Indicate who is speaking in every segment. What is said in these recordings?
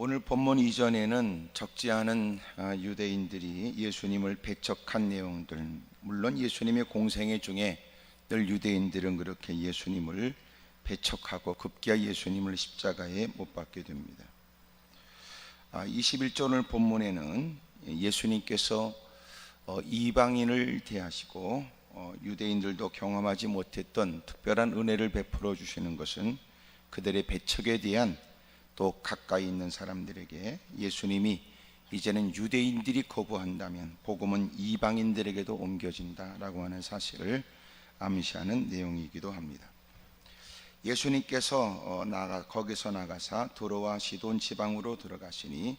Speaker 1: 오늘 본문 이전에는 적지 않은 유대인들이 예수님을 배척한 내용들, 물론 예수님의 공생애 중에 늘 유대인들은 그렇게 예수님을 배척하고 급기야 예수님을 십자가에 못 박게 됩니다. 21절 본문에는 예수님께서 이방인을 대하시고 유대인들도 경험하지 못했던 특별한 은혜를 베풀어 주시는 것은 그들의 배척에 대한 또 가까이 있는 사람들에게 예수님이 이제는 유대인들이 거부한다면 복음은 이방인들에게도 옮겨진다라고 하는 사실을 암시하는 내용이기도 합니다. 예수님께서 거기서 나가사 두로와 시돈 지방으로 들어가시니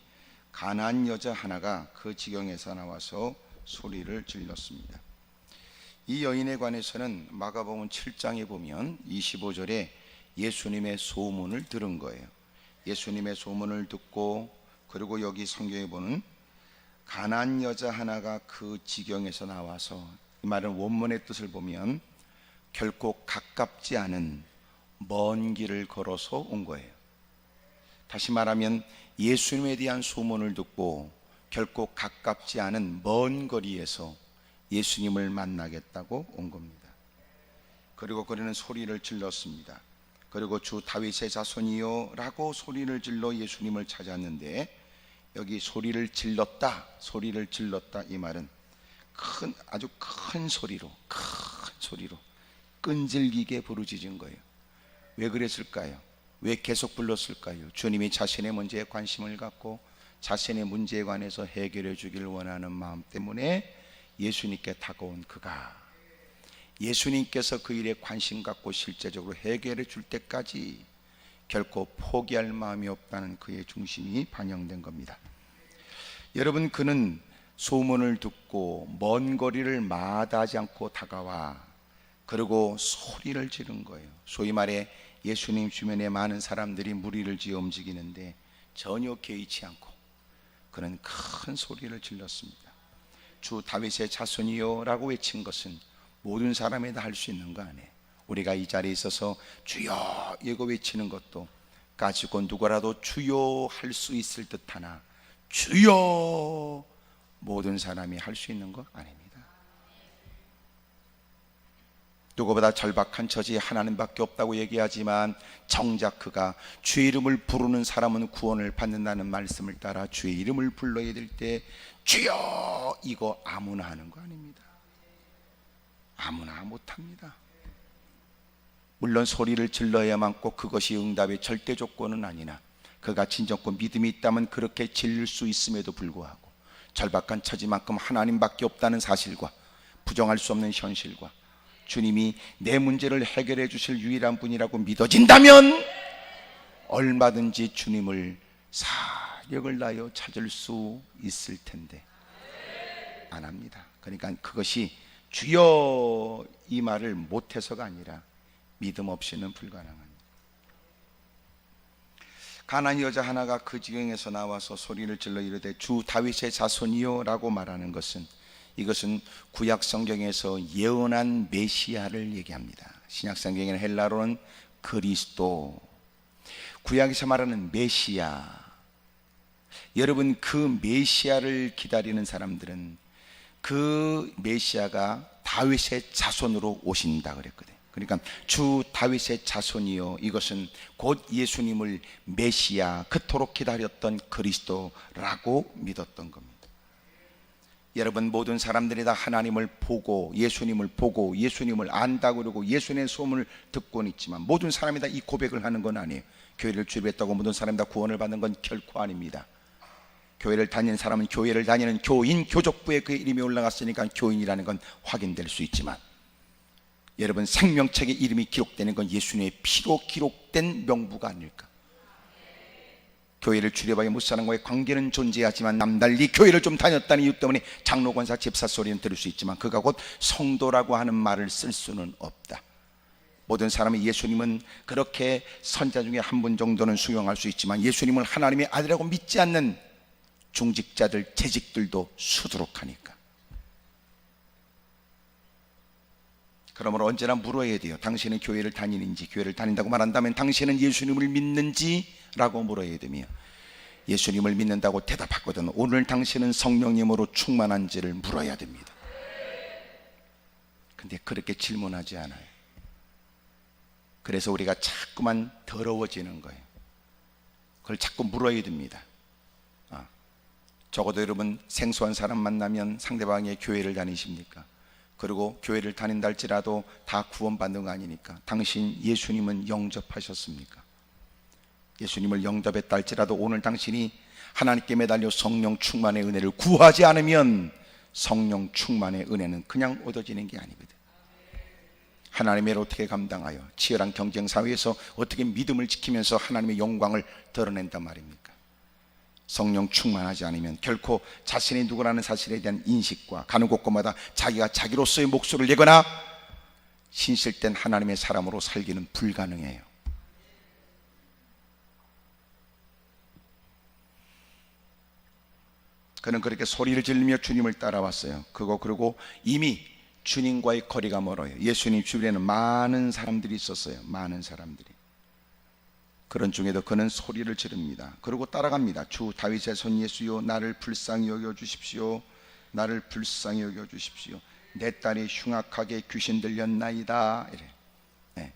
Speaker 1: 가나안 여자 하나가 그 지경에서 나와서 소리를 질렀습니다. 이 여인에 관해서는 마가복음 7장에 보면 25절에 예수님의 소문을 들은 거예요. 예수님의 소문을 듣고, 그리고 여기 성경에 보는 가나안 여자 하나가 그 지경에서 나와서, 이 말은 원문의 뜻을 보면 결코 가깝지 않은 먼 길을 걸어서 온 거예요. 다시 말하면 예수님에 대한 소문을 듣고 결코 가깝지 않은 먼 거리에서 예수님을 만나겠다고 온 겁니다. 그리고 그는 소리를 질렀습니다. 그리고 주 다윗의 자손이요 라고 소리를 질러 예수님을 찾았는데, 여기 소리를 질렀다 이 말은 아주 큰 소리로 끈질기게 부르짖은 거예요. 왜 그랬을까요? 왜 계속 불렀을까요? 주님이 자신의 문제에 관심을 갖고 자신의 문제에 관해서 해결해 주기를 원하는 마음 때문에 예수님께 다가온 그가, 예수님께서 그 일에 관심 갖고 실제적으로 해결해 줄 때까지 결코 포기할 마음이 없다는 그의 중심이 반영된 겁니다. 여러분, 그는 소문을 듣고 먼 거리를 마다하지 않고 다가와 그리고 소리를 지른 거예요. 소위 말해 예수님 주변에 많은 사람들이 무리를 지어 움직이는데 전혀 개의치 않고 그는 큰 소리를 질렀습니다. 주 다윗의 자손이요 라고 외친 것은 모든 사람이 다 할 수 있는 거 아니에요. 우리가 이 자리에 있어서 주여 이거 외치는 것도 가지고 누구라도 주여 할 수 있을 듯하나 주여 모든 사람이 할 수 있는 거 아닙니다. 누구보다 절박한 처지에 하나님밖에 없다고 얘기하지만 정작 그가 주의 이름을 부르는 사람은 구원을 받는다는 말씀을 따라 주의 이름을 불러야 될 때 주여 이거 아무나 하는 거 아닙니다. 아무나 못합니다. 물론 소리를 질러야만 꼭 그것이 응답의 절대 조건은 아니나 그가 진정고 믿음이 있다면 그렇게 질릴 수 있음에도 불구하고 절박한 처지만큼 하나님밖에 없다는 사실과 부정할 수 없는 현실과 주님이 내 문제를 해결해 주실 유일한 분이라고 믿어진다면 얼마든지 주님을 사력을 다하여 찾을 수 있을 텐데 안 합니다. 그러니까 그것이 주여 이 말을 못해서가 아니라 믿음 없이는 불가능합니다. 가나안 여자 하나가 그 지경에서 나와서 소리를 질러 이르되 주 다윗의 자손이요 라고 말하는 것은, 이것은 구약 성경에서 예언한 메시아를 얘기합니다. 신약 성경에는 헬라로는 그리스도, 구약에서 말하는 메시아. 여러분, 그 메시아를 기다리는 사람들은 그 메시아가 다윗의 자손으로 오신다 그랬거든요. 그러니까 주 다윗의 자손이요, 이것은 곧 예수님을 메시아, 그토록 기다렸던 그리스도라고 믿었던 겁니다. 여러분, 모든 사람들이 다 하나님을 보고 예수님을 안다고 그러고 예수님의 소문을 듣고는 있지만 모든 사람이 다 이 고백을 하는 건 아니에요. 교회를 주입했다고 모든 사람이 다 구원을 받는 건 결코 아닙니다. 교회를 다니는 사람은 교회를 다니는 교인, 교족부에 그 이름이 올라갔으니까 교인이라는 건 확인될 수 있지만, 여러분, 생명책에 이름이 기록되는 건 예수님의 피로 기록된 명부가 아닐까. 교회를 출입하여 뭇사람과의 관계는 존재하지만 남달리 교회를 좀 다녔다는 이유 때문에 장로, 권사, 집사 소리는 들을 수 있지만 그가 곧 성도라고 하는 말을 쓸 수는 없다. 모든 사람이 예수님은 그렇게 선자 중에 한 분 정도는 수용할 수 있지만 예수님을 하나님의 아들이라고 믿지 않는 중직자들, 재직들도 수두룩하니까. 그러므로 언제나 물어야 돼요. 당신은 교회를 다니는지, 교회를 다닌다고 말한다면 당신은 예수님을 믿는지 라고 물어야 되며, 예수님을 믿는다고 대답하거든 오늘 당신은 성령님으로 충만한지를 물어야 됩니다. 근데 그렇게 질문하지 않아요. 그래서 우리가 자꾸만 더러워지는 거예요. 그걸 자꾸 물어야 됩니다. 적어도 여러분 생소한 사람 만나면 상대방의 교회를 다니십니까? 그리고 교회를 다닌다 할지라도 다 구원받는 거 아니니까 당신 예수님은 영접하셨습니까? 예수님을 영접했다 할지라도 오늘 당신이 하나님께 매달려 성령 충만의 은혜를 구하지 않으면 성령 충만의 은혜는 그냥 얻어지는 게 아니거든. 하나님의 일을 어떻게 감당하여 치열한 경쟁 사회에서 어떻게 믿음을 지키면서 하나님의 영광을 드러낸단 말입니까? 성령 충만하지 않으면 결코 자신이 누구라는 사실에 대한 인식과 가는 곳곳마다 자기가 자기로서의 목소리를 내거나 신실된 하나님의 사람으로 살기는 불가능해요. 그는 그렇게 소리를 지르며 주님을 따라왔어요. 그리고 이미 주님과의 거리가 멀어요. 예수님 주변에는 많은 사람들이 있었어요. 많은 사람들이. 그런 중에도 그는 소리를 지릅니다. 그리고 따라갑니다. 주 다윗의 손 예수여 나를 불쌍히 여겨 주십시오. 나를 불쌍히 여겨 주십시오. 내 딸이 흉악하게 귀신 들렸나이다. 이래. 네.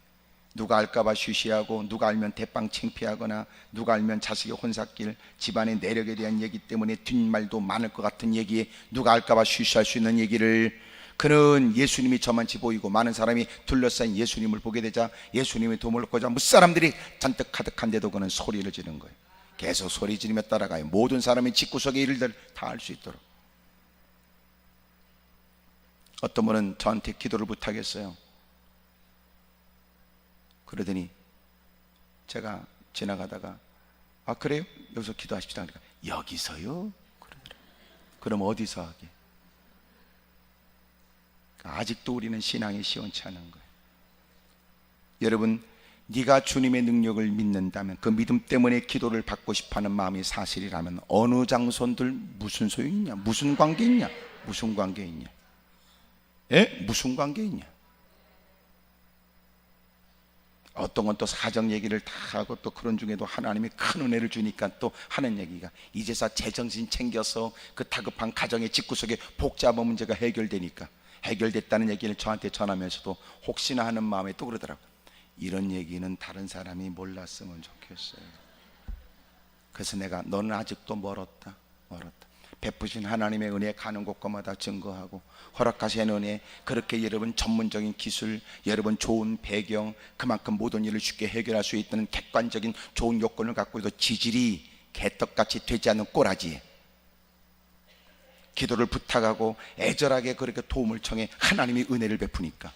Speaker 1: 누가 알까봐 쉬쉬하고 누가 알면 대빵 창피하거나 누가 알면 자식의 혼삭길 집안의 내력에 대한 얘기 때문에 뒷말도 많을 것 같은 얘기에 누가 알까봐 쉬쉬할 수 있는 얘기를 그는 예수님이 저만치 보이고 많은 사람이 둘러싸인 예수님을 보게 되자 예수님의 도움을 얻고자 무사람들이 잔뜩 가득한데도 그는 소리를 지른 거예요. 계속 소리 지르며 따라가요. 모든 사람이 집구석의 일들 다 할 수 있도록. 어떤 분은 저한테 기도를 부탁했어요. 그러더니 제가 지나가다가 아 그래요? 여기서 기도하십시다. 그러니까 여기서요? 그러더라고요. 그럼 어디서 하게? 아직도 우리는 신앙이 시원치 않은 거예요. 여러분 네가 주님의 능력을 믿는다면 그 믿음 때문에 기도를 받고 싶어하는 마음이 사실이라면 어느 장소들 무슨 소용이 있냐? 무슨 관계 있냐? 무슨 관계 있냐? 예? 무슨 관계 있냐? 어떤 건 또 사정 얘기를 다 하고 또 그런 중에도 하나님이 큰 은혜를 주니까 또 하는 얘기가 이제서 제정신 챙겨서 그 다급한 가정의 집구석에 복잡한 문제가 해결되니까 해결됐다는 얘기를 저한테 전하면서도 혹시나 하는 마음에 또 그러더라고요. 이런 얘기는 다른 사람이 몰랐으면 좋겠어요. 그래서 내가 너는 아직도 멀었다. 베푸신 하나님의 은혜 가는 곳마다 증거하고 허락하신 은혜 그렇게 여러분 전문적인 기술 여러분 좋은 배경 그만큼 모든 일을 쉽게 해결할 수 있다는 객관적인 좋은 요건을 갖고 있어도 지질이 개떡같이 되지 않는 꼬라지에 기도를 부탁하고 애절하게 그렇게 도움을 청해 하나님이 은혜를 베푸니까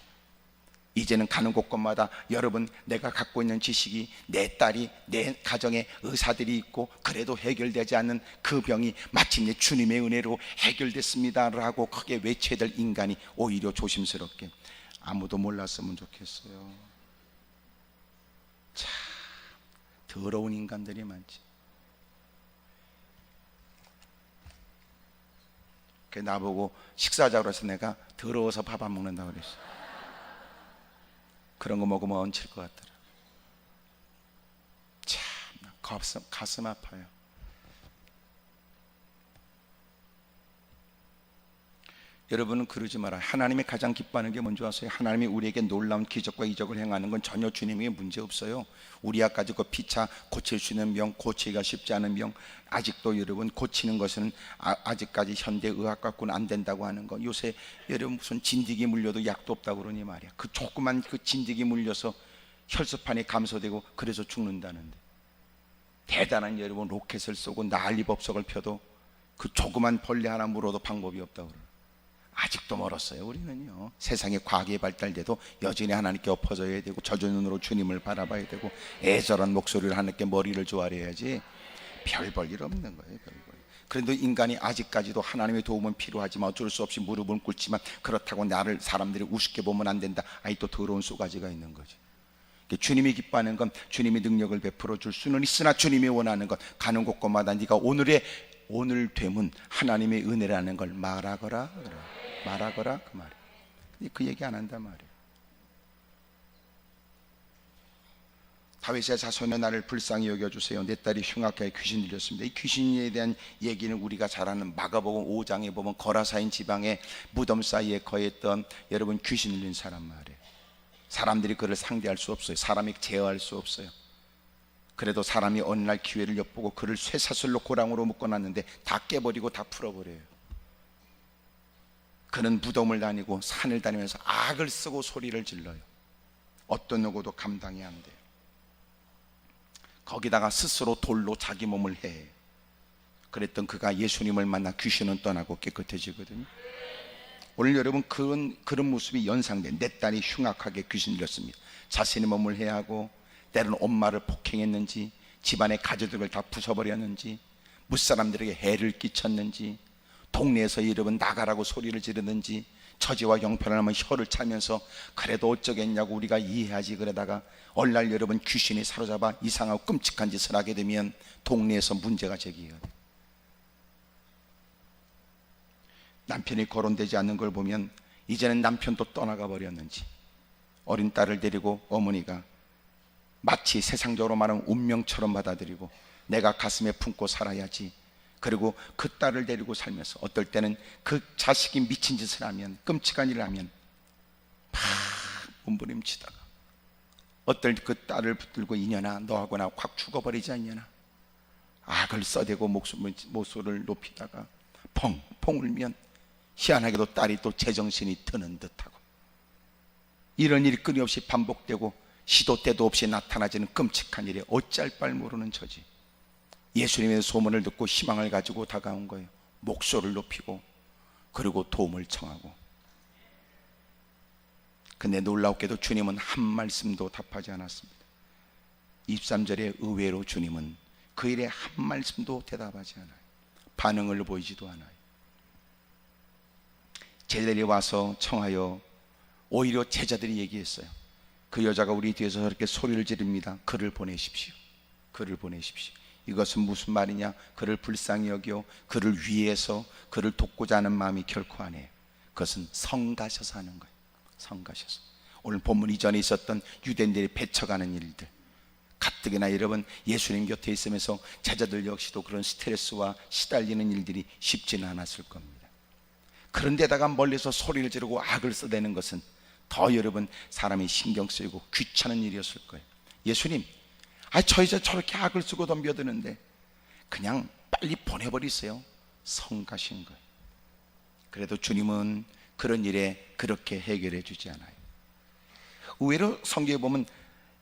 Speaker 1: 이제는 가는 곳곳마다 여러분 내가 갖고 있는 지식이 내 딸이 내 가정에 의사들이 있고 그래도 해결되지 않는 그 병이 마침내 주님의 은혜로 해결됐습니다 라고 크게 외쳐야 될 인간이 오히려 조심스럽게 아무도 몰랐으면 좋겠어요. 참 더러운 인간들이 많지. 나보고 식사하자고 해서 내가 더러워서 밥 안 먹는다고 그랬어. 그런 거 먹으면 얹힐 것 같더라. 참 가슴 아파요. 여러분은 그러지 마라. 하나님이 가장 기뻐하는 게 뭔지 아세요? 하나님이 우리에게 놀라운 기적과 이적을 행하는 건 전혀 주님에게 문제 없어요. 우리가 가지고 피차 고칠 수 있는 병, 고치기가 쉽지 않은 병 아직도 여러분 고치는 것은 아직까지 현대의학 갖고는 안 된다고 하는 거. 요새 여러분 무슨 진드기 물려도 약도 없다고 그러니 말이야. 그 조그만 그 진드기 물려서 혈소판이 감소되고 그래서 죽는다는데 대단한 여러분 로켓을 쏘고 난리법석을 펴도 그 조그만 벌레 하나 물어도 방법이 없다고 그래요. 아직도 멀었어요. 우리는요 세상에 과학이 발달돼도 여전히 하나님께 엎어져야 되고 젖은 눈으로 주님을 바라봐야 되고 애절한 목소리를 하나님께 머리를 조아려야지 별 볼 일 없는 거예요. 그런데 인간이 아직까지도 하나님의 도움은 필요하지만 어쩔 수 없이 무릎을 꿇지만 그렇다고 나를 사람들이 우습게 보면 안 된다. 아이 또 더러운 쏘가지가 있는 거지. 주님이 기뻐하는 건 주님이 능력을 베풀어 줄 수는 있으나 주님이 원하는 건 가는 곳곳마다 네가 오늘 되면 하나님의 은혜라는 걸 말하거라 그 말이에요. 그 얘기 안 한단 말이에요. 다윗의 자손의 나를 불쌍히 여겨주세요. 내 딸이 흉악하게 귀신 들렸습니다. 이 귀신에 대한 얘기는 우리가 잘 아는 마가복음 5장에 보면 거라사인 지방의 무덤 사이에 거했던 여러분 귀신 들린 사람 말이에요. 사람들이 그를 상대할 수 없어요. 사람이 제어할 수 없어요. 그래도 사람이 어느 날 기회를 엿보고 그를 쇠사슬로 고랑으로 묶어놨는데 다 깨버리고 다 풀어버려요. 그는 무덤을 다니고 산을 다니면서 악을 쓰고 소리를 질러요. 어떤 누구도 감당이 안 돼요. 거기다가 스스로 돌로 자기 몸을 해. 그랬던 그가 예수님을 만나 귀신은 떠나고 깨끗해지거든요. 오늘 여러분 그런 모습이 연상된, 내 딸이 흉악하게 귀신 들렸습니다. 자신의 몸을 해하고 때로는 엄마를 폭행했는지, 집안의 가족들을 다 부숴버렸는지, 무사람들에게 해를 끼쳤는지, 동네에서 여러분 나가라고 소리를 지르는지, 처지와 형편을 하면 혀를 차면서 그래도 어쩌겠냐고 우리가 이해하지, 그러다가 어느 날 여러분 귀신이 사로잡아 이상하고 끔찍한 짓을 하게 되면 동네에서 문제가 제기해요. 남편이 거론되지 않는 걸 보면 이제는 남편도 떠나가 버렸는지, 어린 딸을 데리고 어머니가 마치 세상적으로 말하면 운명처럼 받아들이고 내가 가슴에 품고 살아야지, 그리고 그 딸을 데리고 살면서 어떨 때는 그 자식이 미친 짓을 하면, 끔찍한 일을 하면 막 몸부림치다가 어떨 그 딸을 붙들고 이년아 너하고 나 확 죽어버리자, 이년아, 악을 써대고 목소리를 높이다가 펑펑 울면 희한하게도 딸이 또 제정신이 드는 듯하고, 이런 일이 끊임없이 반복되고 시도 때도 없이 나타나지는 끔찍한 일에 어찌할 바를 모르는 처지. 예수님의 소문을 듣고 희망을 가지고 다가온 거예요. 목소리를 높이고 그리고 도움을 청하고. 근데 놀랍게도 주님은 한 말씀도 답하지 않았습니다. 23절에 의외로 주님은 그 일에 한 말씀도 대답하지 않아요. 반응을 보이지도 않아요. 제자들이 와서 청하여 오히려 제자들이 얘기했어요. 그 여자가 우리 뒤에서 저렇게 소리를 지릅니다. 그를 보내십시오. 그를 보내십시오. 이것은 무슨 말이냐? 그를 불쌍히 여겨 그를 위해서 그를 돕고자 하는 마음이 결코 아니에요. 그것은 성가셔서 하는 거예요. 성가셔서. 오늘 본문 이전에 있었던 유대인들이 배쳐가는 일들, 가뜩이나 여러분 예수님 곁에 있으면서 제자들 역시도 그런 스트레스와 시달리는 일들이 쉽지는 않았을 겁니다. 그런데다가 멀리서 소리를 지르고 악을 써대는 것은 더 여러분 사람이 신경 쓰이고 귀찮은 일이었을 거예요. 예수님, 저 이제 저렇게 악을 쓰고 덤벼드는데 그냥 빨리 보내버리세요. 성가신 거예요. 그래도 주님은 그런 일에 그렇게 해결해 주지 않아요. 의외로 성경에 보면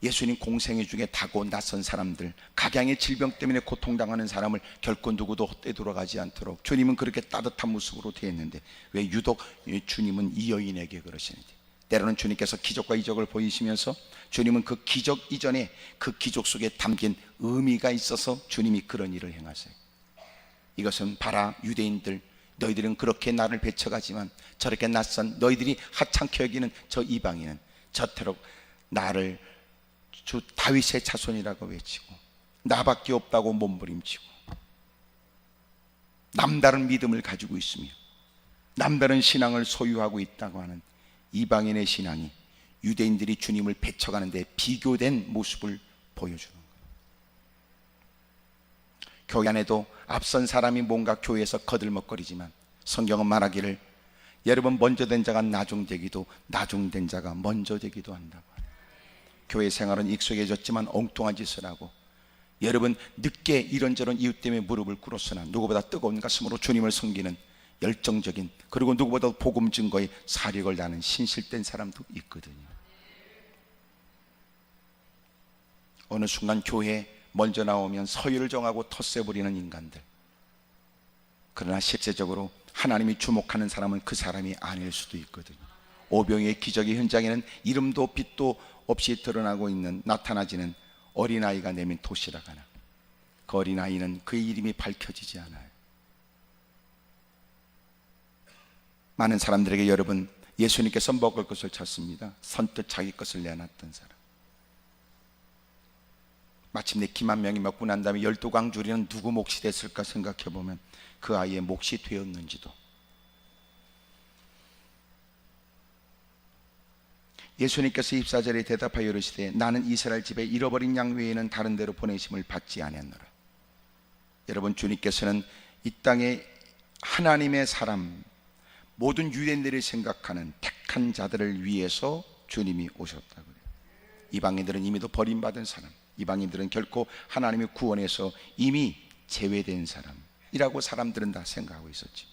Speaker 1: 예수님 공생애 중에 다고 낯선 사람들, 각양의 질병 때문에 고통당하는 사람을 결코 누구도 헛되이 돌아가지 않도록 주님은 그렇게 따뜻한 모습으로 대했는데 왜 유독 주님은 이 여인에게 그러시는지. 때로는 주님께서 기적과 이적을 보이시면서 주님은 그 기적 이전에 그 기적 속에 담긴 의미가 있어서 주님이 그런 일을 행하세요. 이것은 봐라 유대인들, 너희들은 그렇게 나를 배쳐가지만 저렇게 낯선 너희들이 하찮게 여기는 저 이방인은 저토록 나를 주 다윗의 자손이라고 외치고 나밖에 없다고 몸부림치고 남다른 믿음을 가지고 있으며 남다른 신앙을 소유하고 있다고 하는 이방인의 신앙이 유대인들이 주님을 배쳐가는데 비교된 모습을 보여주는 거예요. 교회 안에도 앞선 사람이 뭔가 교회에서 거들먹거리지만 성경은 말하기를 여러분 먼저 된 자가 나중되기도 나중된 자가 먼저 되기도 한다고. 교회 생활은 익숙해졌지만 엉뚱한 짓을 하고 여러분 늦게 이런저런 이유 때문에 무릎을 꿇었으나 누구보다 뜨거운 가슴으로 주님을 섬기는 열정적인, 그리고 누구보다 복음 증거에 사력을 다하는 신실된 사람도 있거든요. 어느 순간 교회에 먼저 나오면 서열을 정하고 텃세 부리는 인간들, 그러나 실제적으로 하나님이 주목하는 사람은 그 사람이 아닐 수도 있거든요. 오병이의 기적의 현장에는 이름도 빛도 없이 드러나고 있는, 나타나지는 어린아이가 내민 도시락 하나. 그 어린아이는 그의 이름이 밝혀지지 않아요. 많은 사람들에게 여러분 예수님께서 먹을 것을 찾습니다. 선뜻 자기 것을 내놨던 사람. 마침내 기만 명이 먹고 난 다음에 12광주리는 누구 몫이 됐을까 생각해보면 그 아이의 몫이 되었는지도. 예수님께서 24절에 대답하여 이르시되 나는 이스라엘 집에 잃어버린 양 외에는 다른 데로 보내심을 받지 아니하노라. 여러분, 주님께서는 이 땅에 하나님의 사람, 모든 유대인들이 생각하는 택한 자들을 위해서 주님이 오셨다고 그래요. 이방인들은 이미도 버림받은 사람, 이방인들은 결코 하나님의 구원에서 이미 제외된 사람이라고 사람들은 다 생각하고 있었지.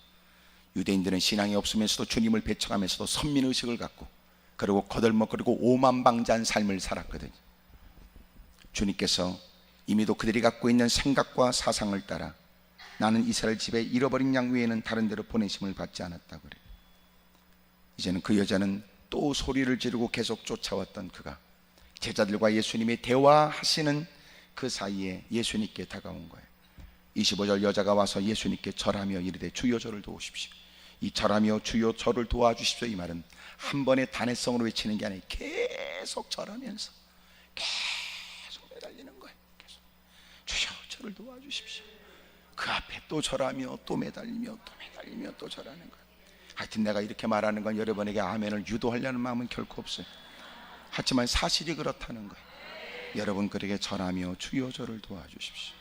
Speaker 1: 유대인들은 신앙이 없으면서도 주님을 배척하면서도 선민의식을 갖고, 그리고 거들먹거리고 오만방자한 삶을 살았거든요. 주님께서 이미도 그들이 갖고 있는 생각과 사상을 따라 나는 이스라엘 집에 잃어버린 양 외에는 다른 데로 보내심을 받지 않았다고 그래요. 이제는 그 여자는 또 소리를 지르고 계속 쫓아왔던 그가 제자들과 예수님이 대화하시는 그 사이에 예수님께 다가온 거예요. 25절, 여자가 와서 예수님께 절하며 이르되 주여 저를 도우십시오. 이 절하며 주여 저를 도와주십시오, 이 말은 한 번의 단회성으로 외치는 게 아니라 계속 절하면서 계속 매달리는 거예요. 계속 주여 저를 도와주십시오. 그 앞에 또 절하며 또 매달리며 또 매달리며 또 절하는 거예요. 하여튼 내가 이렇게 말하는 건 여러분에게 아멘을 유도하려는 마음은 결코 없어요. 하지만 사실이 그렇다는 거예요. 여러분, 그에게 절하며 주여 저를 도와주십시오.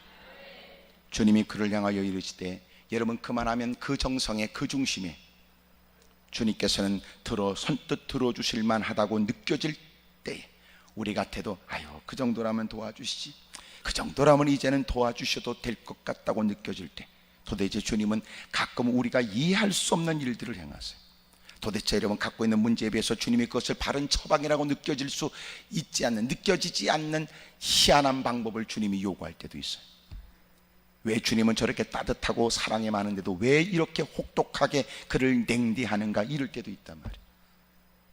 Speaker 1: 주님이 그를 향하여 이르시되, 여러분, 그만하면 그 정성에, 그 중심에 주님께서는 선뜻 들어주실 만하다고 느껴질 때 우리 같아도 아유, 그 정도라면 도와주시지, 그 정도라면 이제는 도와주셔도 될 것 같다고 느껴질 때, 도대체 주님은 가끔 우리가 이해할 수 없는 일들을 행하세요. 도대체 여러분 갖고 있는 문제에 비해서 주님이 그것을 바른 처방이라고 느껴지지 않는 희한한 방법을 주님이 요구할 때도 있어요. 왜 주님은 저렇게 따뜻하고 사랑이 많은데도 왜 이렇게 혹독하게 그를 냉대하는가, 이럴 때도 있단 말이에요.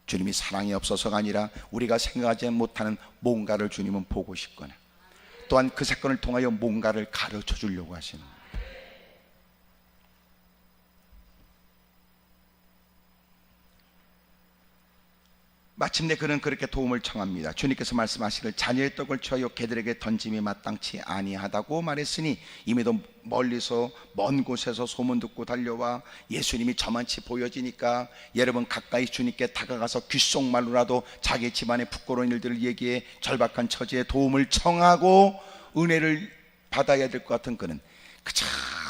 Speaker 1: 주님이 사랑이 없어서가 아니라 우리가 생각하지 못하는 뭔가를 주님은 보고 싶거나, 또한 그 사건을 통하여 뭔가를 가르쳐 주려고 하시는 거예요. 마침내 그는 그렇게 도움을 청합니다. 주님께서 말씀하시기를 자녀의 떡을 취하여 개들에게 던짐이 마땅치 아니하다고 말했으니, 이미도 멀리서 먼 곳에서 소문 듣고 달려와 예수님이 저만치 보여지니까 여러분 가까이 주님께 다가가서 귓속말로라도 자기 집안의 부끄러운 일들을 얘기해 절박한 처지에 도움을 청하고 은혜를 받아야 될 것 같은 그는 그저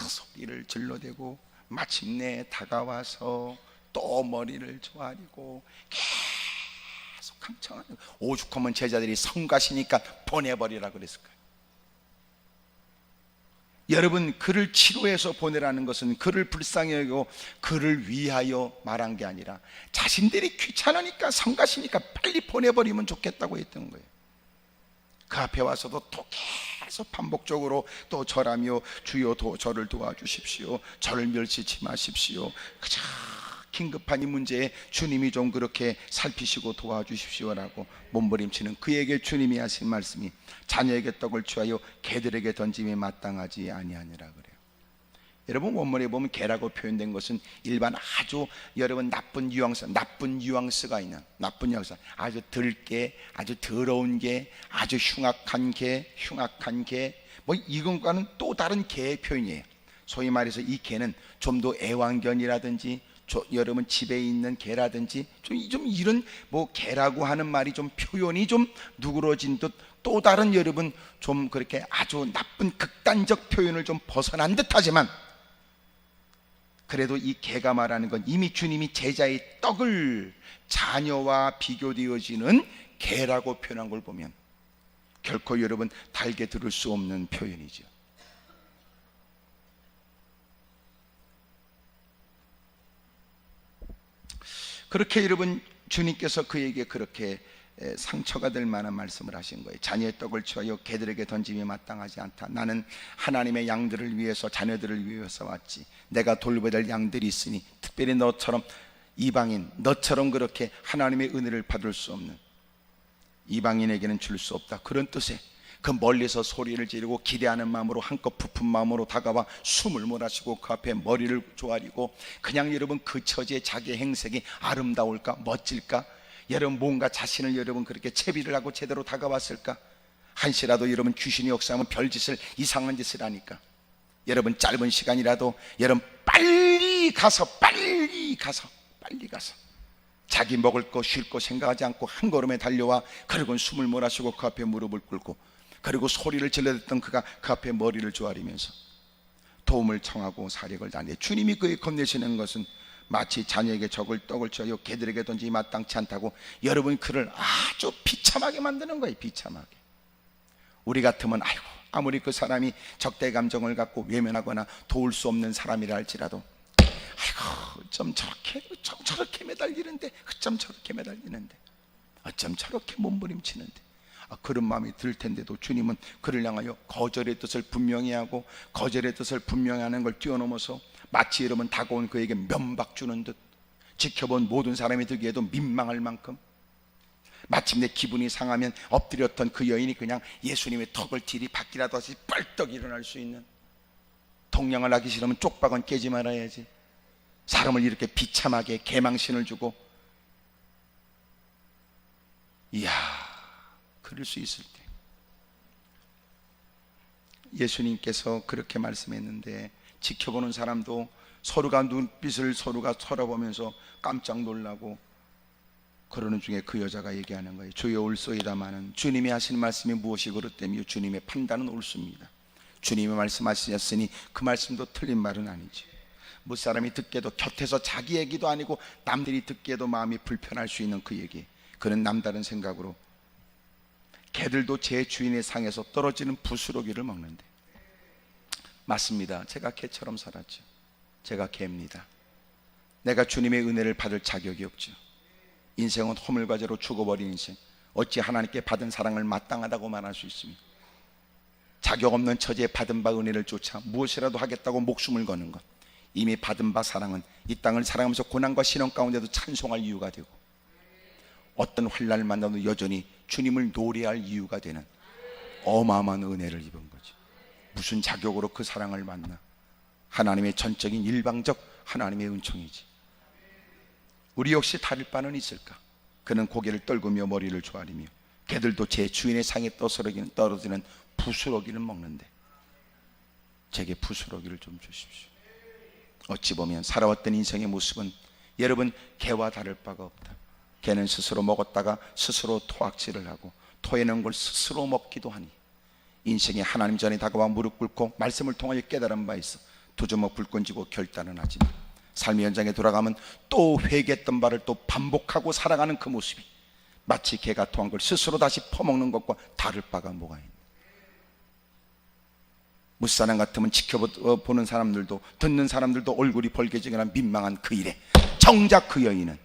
Speaker 1: 소리를 질러대고 마침내 다가와서 또 머리를 조아리고 계속 강청하는, 오죽하면 제자들이 성가시니까 보내버리라 그랬을 거예요. 여러분, 그를 치료해서 보내라는 것은 그를 불쌍히 여기고 그를 위하여 말한 게 아니라 자신들이 귀찮으니까, 성가시니까 빨리 보내버리면 좋겠다고 했던 거예요. 그 앞에 와서도 또 계속 반복적으로 또 절하며 주여 저를 도와주십시오, 저를 멸시치 마십시오, 그저 긴급한 이 문제에 주님이 좀 그렇게 살피시고 도와주십시오라고 몸부림치는 그에게 주님이 하신 말씀이 자녀에게 떡을 취하여 개들에게 던짐이 마땅하지 아니하니라 그래요. 여러분, 원문에 보면 개라고 표현된 것은 일반 아주 여러분 나쁜 뉘앙스가 있는, 나쁜 뉘앙스, 아주 들개, 아주 더러운 개, 아주 흉악한 개, 뭐 이건과는 또 다른 개의 표현이에요. 소위 말해서 이 개는 좀 더 애완견이라든지 여러분 집에 있는 개라든지 좀 이런 뭐 개라고 하는 말이 좀 표현이 좀 누그러진 듯, 또 다른 여러분 좀 그렇게 아주 나쁜 극단적 표현을 좀 벗어난 듯하지만, 그래도 이 개가 말하는 건 이미 주님이 제자의 떡을 자녀와 비교되어지는 개라고 표현한 걸 보면 결코 여러분 달게 들을 수 없는 표현이죠. 그렇게 여러분 주님께서 그에게 그렇게 상처가 될 만한 말씀을 하신 거예요. 자녀의 떡을 취하여 개들에게 던짐이 마땅하지 않다. 나는 하나님의 양들을 위해서, 자녀들을 위해서 왔지. 내가 돌봐야 될 양들이 있으니, 특별히 너처럼 이방인, 너처럼 그렇게 하나님의 은혜를 받을 수 없는 이방인에게는 줄 수 없다, 그런 뜻에 그 멀리서 소리를 지르고 기대하는 마음으로, 한껏 부푼 마음으로 다가와 숨을 몰아쉬고 그 앞에 머리를 조아리고, 그냥 여러분 그 처지에 자기의 행색이 아름다울까, 멋질까, 여러분 뭔가 자신을 여러분 그렇게 채비를 하고 제대로 다가왔을까, 한시라도 여러분 귀신이 역사하면 별짓을, 이상한 짓을 하니까 여러분 짧은 시간이라도 여러분 빨리 가서 자기 먹을 거 쉴 거 생각하지 않고 한 걸음에 달려와 그리고 숨을 몰아쉬고 그 앞에 무릎을 꿇고 그리고 소리를 질러댔던 그가 그 앞에 머리를 조아리면서 도움을 청하고 사력을 다하는데 주님이 그에게 건네시는 것은 마치 자녀에게 적을 떡을 줘요 개들에게 던지기 마땅치 않다고 여러분 그를 아주 비참하게 만드는 거예요. 비참하게. 우리 같으면 아이고 아무리 그 사람이 적대 감정을 갖고 외면하거나 도울 수 없는 사람이라 할지라도 아이고 어쩜 저렇게 매달리는데 어쩜 저렇게 매달리는데 어쩜 저렇게 몸부림치는데 그런 마음이 들 텐데도 주님은 그를 향하여 거절의 뜻을 분명히 하고 거절의 뜻을 분명히 하는 걸 뛰어넘어서 마치 여러분 다가온 그에게 면박 주는 듯 지켜본 모든 사람이 듣기에도 민망할 만큼 마침내 기분이 상하면 엎드렸던 그 여인이 그냥 예수님의 턱을 들이받기라도 하시 뻘떡 일어날 수 있는 동냥을 하기 싫으면 쪽박은 깨지 말아야지 사람을 이렇게 비참하게 개망신을 주고 이야 그럴 수 있을 때 예수님께서 그렇게 말씀했는데 지켜보는 사람도 서로가 눈빛을 서로가 쳐다보면서 깜짝 놀라고 그러는 중에 그 여자가 얘기하는 거예요. 주여 올소이다마는 주님이 하시는 말씀이 무엇이 그렇다며 주님의 판단은 옳습니다. 주님이 말씀하셨으니 그 말씀도 틀린 말은 아니지. 무사람이 듣기에도 곁에서 자기 얘기도 아니고 남들이 듣기에도 마음이 불편할 수 있는 그 얘기 그는 남다른 생각으로 개들도 제 주인의 상에서 떨어지는 부스러기를 먹는데 맞습니다. 제가 개처럼 살았죠. 제가 개입니다. 내가 주님의 은혜를 받을 자격이 없죠. 인생은 허물과제로 죽어버린 인생 어찌 하나님께 받은 사랑을 마땅하다고 말할 수 있습니까? 자격 없는 처지에 받은 바 은혜를 쫓아 무엇이라도 하겠다고 목숨을 거는 것 이미 받은 바 사랑은 이 땅을 살아가면서 고난과 신앙 가운데도 찬송할 이유가 되고 어떤 환난을 만나도 여전히 주님을 노래할 이유가 되는 어마어마한 은혜를 입은 거죠. 무슨 자격으로 그 사랑을 만나 하나님의 전적인 일방적 하나님의 은총이지. 우리 역시 다를 바는 있을까? 그는 고개를 떨구며 머리를 조아리며 개들도 제 주인의 상에 떨어지는 부스러기를 먹는데 제게 부스러기를 좀 주십시오. 어찌 보면 살아왔던 인생의 모습은 여러분 개와 다를 바가 없다. 개는 스스로 먹었다가 스스로 토악질을 하고 토해낸 걸 스스로 먹기도 하니 인생에 하나님 전에 다가와 무릎 꿇고 말씀을 통하여 깨달은 바 있어 두 주먹 불 끈지고 결단은 하지만 삶의 현장에 돌아가면 또 회개했던 바를 또 반복하고 살아가는 그 모습이 마치 개가 토한 걸 스스로 다시 퍼먹는 것과 다를 바가 뭐가 있나. 무사람 같으면 지켜보는 사람들도 듣는 사람들도 얼굴이 벌개지거나 민망한 그 일에 정작 그 여인은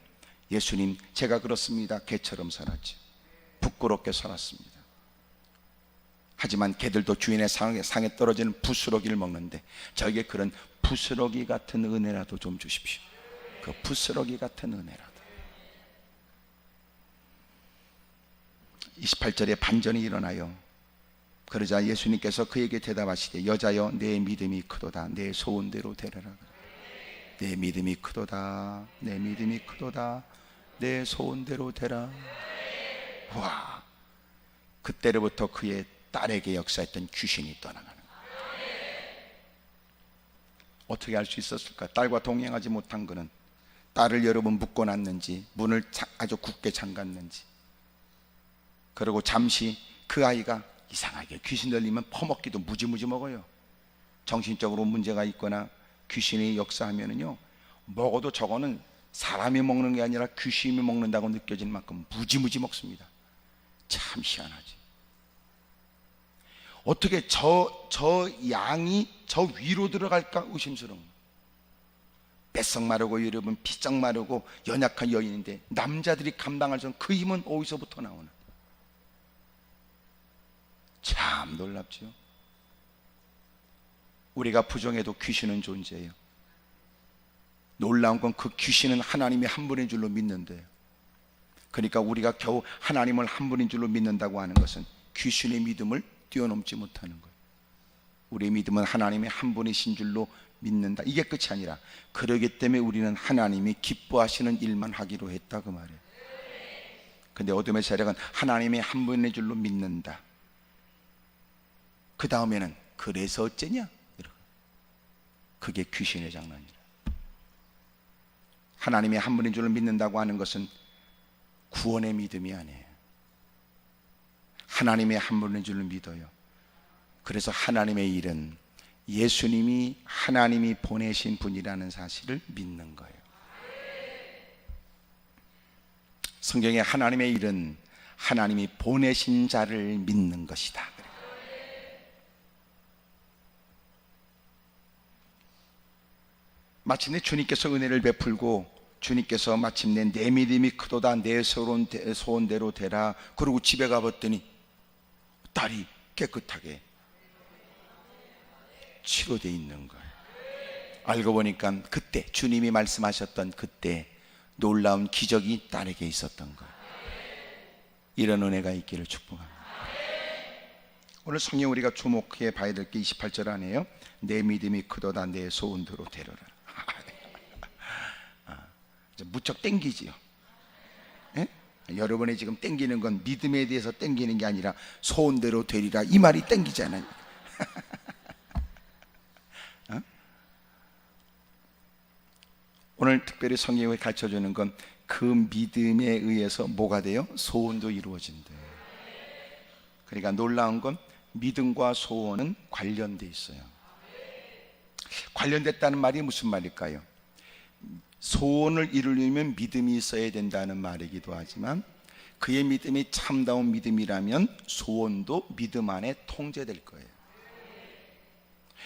Speaker 1: 예수님 제가 그렇습니다. 개처럼 살았지. 부끄럽게 살았습니다. 하지만 개들도 주인의 상에 떨어지는 부스러기를 먹는데 저에게 그런 부스러기 같은 은혜라도 좀 주십시오. 그 부스러기 같은 은혜라도. 28절에 반전이 일어나요. 그러자 예수님께서 그에게 대답하시되 여자여 내 믿음이 크도다. 내 소원대로 되리라. 내 믿음이 크도다. 내 믿음이 크도다. 내 소원대로 되라. 와, 그때로부터 그의 딸에게 역사했던 귀신이 떠나가는 거예요. 어떻게 할 수 있었을까? 딸과 동행하지 못한 그는 딸을 여러분 묶어놨는지 문을 아주 굳게 잠갔는지 그리고 잠시 그 아이가 이상하게 귀신 들리면 퍼먹기도 무지무지 먹어요. 정신적으로 문제가 있거나 귀신이 역사하면은요 먹어도 저거는 사람이 먹는 게 아니라 귀신이 먹는다고 느껴질 만큼 무지무지 먹습니다. 참 희한하지. 어떻게 저 양이 저 위로 들어갈까 의심스러운 거예요. 뱃썩 마르고 여러분 피쩍 마르고 연약한 여인인데 남자들이 감당할 수 없는 그 힘은 어디서부터 나오나. 참 놀랍죠. 우리가 부정해도 귀신은 존재해요. 놀라운 건 그 귀신은 하나님이 한 분인 줄로 믿는데요. 그러니까 우리가 겨우 하나님을 한 분인 줄로 믿는다고 하는 것은 귀신의 믿음을 뛰어넘지 못하는 거예요. 우리의 믿음은 하나님의 한 분이신 줄로 믿는다. 이게 끝이 아니라 그러기 때문에 우리는 하나님이 기뻐하시는 일만 하기로 했다 그 말이에요. 근데 어둠의 세력은 하나님의 한 분인 줄로 믿는다. 그 다음에는 그래서 어째냐? 그게 귀신의 장난이라. 하나님의 한 분인 줄을 믿는다고 하는 것은 구원의 믿음이 아니에요. 하나님의 한 분인 줄을 믿어요. 그래서 하나님의 일은 예수님이 하나님이 보내신 분이라는 사실을 믿는 거예요. 성경에 하나님의 일은 하나님이 보내신 자를 믿는 것이다. 마침내 주님께서 은혜를 베풀고 주님께서 마침내 내 믿음이 크도다 내 소원대로 되라 그러고 집에 가봤더니 딸이 깨끗하게 치료되어 있는 거예요. 알고 보니까 그때 주님이 말씀하셨던 그때 놀라운 기적이 딸에게 있었던 거예요. 이런 은혜가 있기를 축복합니다. 오늘 성경 우리가 주목해 봐야 될 게 28절 아니에요? 내 믿음이 크도다 내 소원대로 되리라. 무척 땡기지요. 예? 여러분이 지금 땡기는 건 믿음에 대해서 땡기는 게 아니라 소원대로 되리라 이 말이 땡기잖아요. 어? 오늘 특별히 성경이 가르쳐주는 건 그 믿음에 의해서 뭐가 돼요? 소원도 이루어진대요. 그러니까 놀라운 건 믿음과 소원은 관련돼 있어요. 관련됐다는 말이 무슨 말일까요? 소원을 이루려면 믿음이 있어야 된다는 말이기도 하지만 그의 믿음이 참다운 믿음이라면 소원도 믿음 안에 통제될 거예요.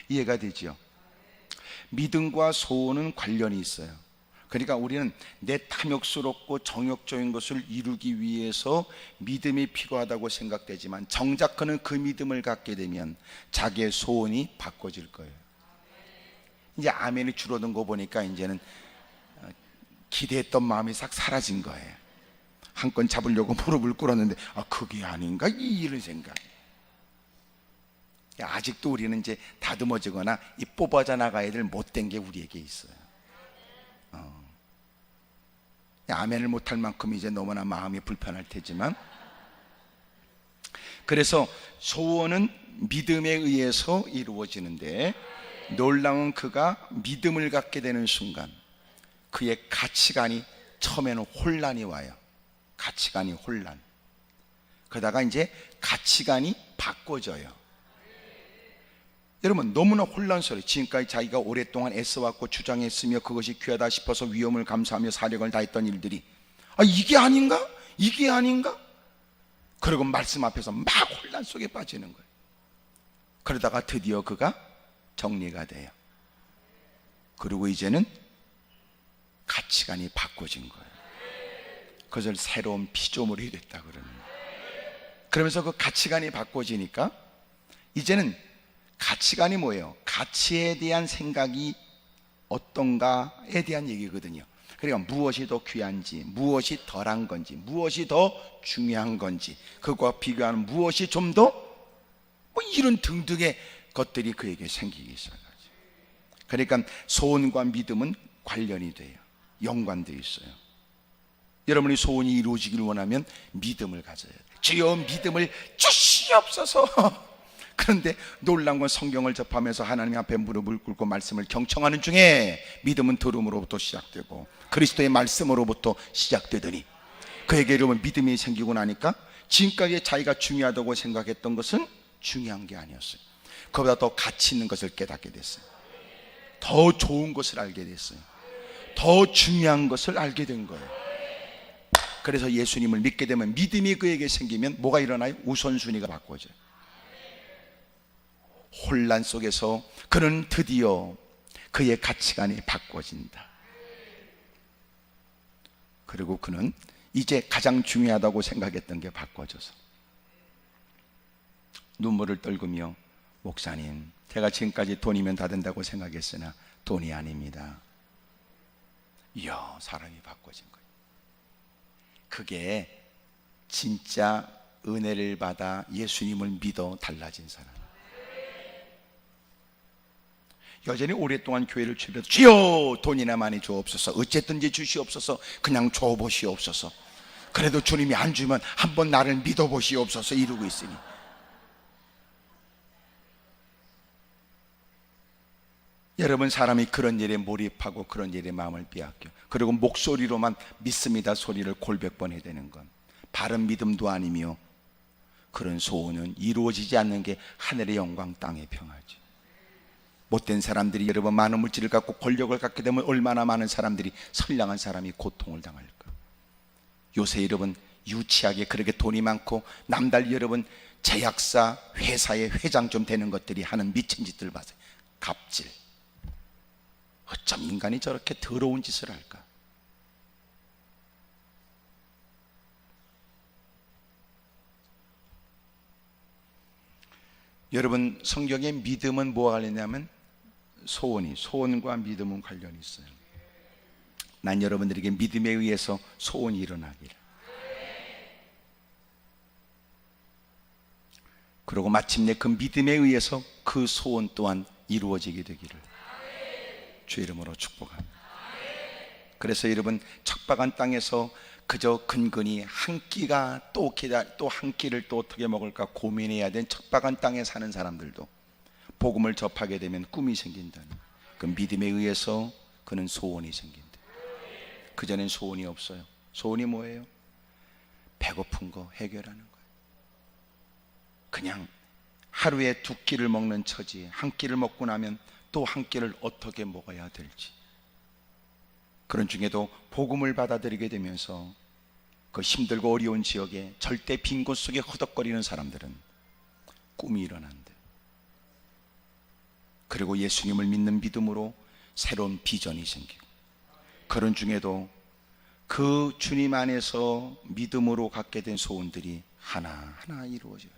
Speaker 1: 이해가 되죠? 믿음과 소원은 관련이 있어요. 그러니까 우리는 내 탐욕스럽고 정욕적인 것을 이루기 위해서 믿음이 필요하다고 생각되지만 정작 그는 그 믿음을 갖게 되면 자기의 소원이 바꿔질 거예요. 이제 아멘이 줄어든 거 보니까 이제는 기대했던 마음이 싹 사라진 거예요. 한 건 잡으려고 무릎을 꿇었는데 그게 아닌가 이런 생각. 아직도 우리는 이제 다듬어지거나 이 뽑아져 나가야 될 못된 게 우리에게 있어요. 아멘을 못할 만큼 이제 너무나 마음이 불편할 테지만, 그래서 소원은 믿음에 의해서 이루어지는데 놀라운 그가 믿음을 갖게 되는 순간 그의 가치관이 처음에는 혼란이 와요. 가치관이 혼란. 그러다가 이제 가치관이 바꿔져요. 여러분 너무나 혼란스러워요. 지금까지 자기가 오랫동안 애써왔고 주장했으며 그것이 귀하다 싶어서 위험을 감수하며 사력을 다했던 일들이 이게 아닌가? 이게 아닌가? 그리고 말씀 앞에서 막 혼란 속에 빠지는 거예요. 그러다가 드디어 그가 정리가 돼요. 그리고 이제는 가치관이 바꿔진 거예요. 그것을 새로운 피조물이 됐다 그러는 거예요. 그러면서 그 가치관이 바꿔지니까 이제는 가치관이 뭐예요? 가치에 대한 생각이 어떤가에 대한 얘기거든요. 그러니까 무엇이 더 귀한지, 무엇이 덜한 건지, 무엇이 더 중요한 건지, 그것과 비교하는 무엇이 좀 더 이런 등등의 것들이 그에게 생기기 시작하죠. 그러니까 소원과 믿음은 관련이 돼요. 연관되어 있어요. 여러분이 소원이 이루어지기를 원하면 믿음을 가져야 돼요. 주여 믿음을 주시옵소서. 그런데 놀라운 건 성경을 접하면서 하나님 앞에 무릎을 꿇고 말씀을 경청하는 중에 믿음은 들음으로부터 시작되고 그리스도의 말씀으로부터 시작되더니 그에게 이러면 믿음이 생기고 나니까 지금까지 자기가 중요하다고 생각했던 것은 중요한 게 아니었어요. 그보다 더 가치 있는 것을 깨닫게 됐어요. 더 좋은 것을 알게 됐어요. 더 중요한 것을 알게 된 거예요. 그래서 예수님을 믿게 되면 믿음이 그에게 생기면 뭐가 일어나요? 우선순위가 바꿔져요. 혼란 속에서 그는 드디어 그의 가치관이 바꿔진다. 그리고 그는 이제 가장 중요하다고 생각했던 게 바꿔져서 눈물을 떨구며 목사님, 제가 지금까지 돈이면 다 된다고 생각했으나 돈이 아닙니다. 이야, 사람이 바꿔진 거예요. 그게 진짜 은혜를 받아 예수님을 믿어 달라진 사람. 여전히 오랫동안 교회를 주변에서 주여 돈이나 많이 주옵소서, 어쨌든지 주시옵소서, 그냥 줘보시옵소서, 그래도 주님이 안 주면 한번 나를 믿어보시옵소서 이러고 있으니 여러분, 사람이 그런 일에 몰입하고 그런 일에 마음을 빼앗겨, 그리고 목소리로만 믿습니다 소리를 골백 번 해대는 건 바른 믿음도 아니며, 그런 소원은 이루어지지 않는 게 하늘의 영광 땅의 평화지. 못된 사람들이 여러분 많은 물질을 갖고 권력을 갖게 되면 얼마나 많은 사람들이, 선량한 사람이 고통을 당할까. 요새 여러분 유치하게 그렇게 돈이 많고 남달 여러분 제약사 회사의 회장 좀 되는 것들이 하는 미친 짓들 봐세요. 갑질. 어쩜 인간이 저렇게 더러운 짓을 할까. 여러분, 성경에 믿음은 뭐가 관련이냐면 소원과 믿음은 관련이 있어요. 난 여러분들에게 믿음에 의해서 소원이 일어나기를, 그리고 마침내 그 믿음에 의해서 그 소원 또한 이루어지게 되기를 주 이름으로 축복합니다. 그래서 여러분, 척박한 땅에서 그저 근근히 한 끼가 또 한 끼를 또 어떻게 먹을까 고민해야 된 척박한 땅에 사는 사람들도 복음을 접하게 되면 꿈이 생긴다는, 그 믿음에 의해서 그는 소원이 생긴다. 그전엔 소원이 없어요. 소원이 뭐예요? 배고픈 거 해결하는 거예요. 그냥 하루에 두 끼를 먹는 처지에 한 끼를 먹고 나면 또 한 끼를 어떻게 먹어야 될지, 그런 중에도 복음을 받아들이게 되면서 그 힘들고 어려운 지역에 절대 빈 곳 속에 허덕거리는 사람들은 꿈이 일어난대. 그리고 예수님을 믿는 믿음으로 새로운 비전이 생기고, 그런 중에도 그 주님 안에서 믿음으로 갖게 된 소원들이 하나하나 이루어져요.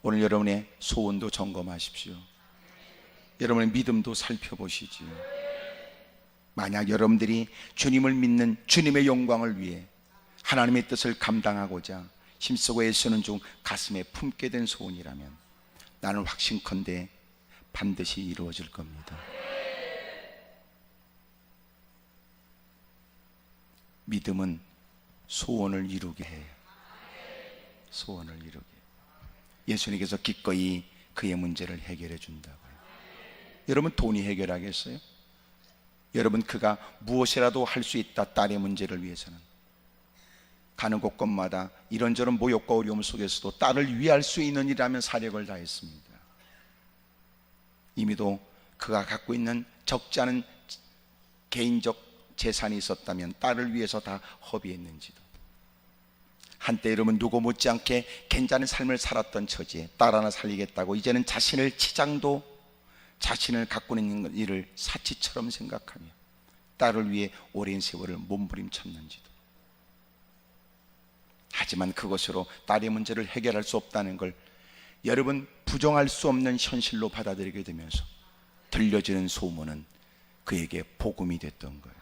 Speaker 1: 오늘 여러분의 소원도 점검하십시오. 여러분의 믿음도 살펴보시지요. 만약 여러분들이 주님을 믿는 주님의 영광을 위해 하나님의 뜻을 감당하고자 힘쓰고 애쓰는 중 가슴에 품게 된 소원이라면 나는 확신컨대 반드시 이루어질 겁니다. 믿음은 소원을 이루게 해요. 소원을 이루게 해요. 예수님께서 기꺼이 그의 문제를 해결해 준다고요. 여러분, 돈이 해결하겠어요? 여러분, 그가 무엇이라도 할 수 있다. 딸의 문제를 위해서는 가는 곳곳마다 이런저런 모욕과 어려움 속에서도 딸을 위할 수 있는 일이라면 사력을 다했습니다. 이미도 그가 갖고 있는 적지 않은 개인적 재산이 있었다면 딸을 위해서 다 허비했는지도. 한때 여러분 누구 못지않게 괜찮은 삶을 살았던 처지에 딸 하나 살리겠다고 이제는 자신을 치장도, 자신을 갖고 있는 일을 사치처럼 생각하며 딸을 위해 오랜 세월을 몸부림쳤는지도. 하지만 그것으로 딸의 문제를 해결할 수 없다는 걸 여러분 부정할 수 없는 현실로 받아들이게 되면서 들려지는 소문은 그에게 복음이 됐던 거예요.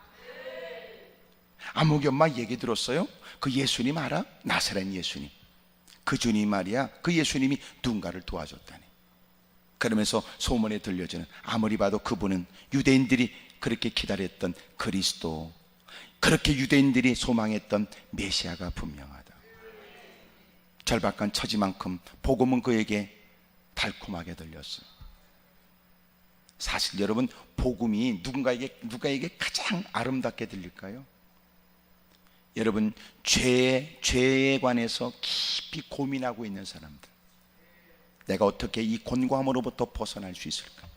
Speaker 1: 아무개 엄마 얘기 들었어요? 그 예수님 알아? 나사렛 예수님. 그 주님 말이야. 그 예수님이 누군가를 도와줬다니. 그러면서 소문에 들려지는, 아무리 봐도 그분은 유대인들이 그렇게 기다렸던 그리스도, 그렇게 유대인들이 소망했던 메시아가 분명하다. 절박한 처지만큼 복음은 그에게 달콤하게 들렸어요. 사실 여러분, 복음이 누가에게 가장 아름답게 들릴까요? 여러분, 죄에 관해서 깊이 고민하고 있는 사람들, 내가 어떻게 이 곤고함으로부터 벗어날 수 있을까?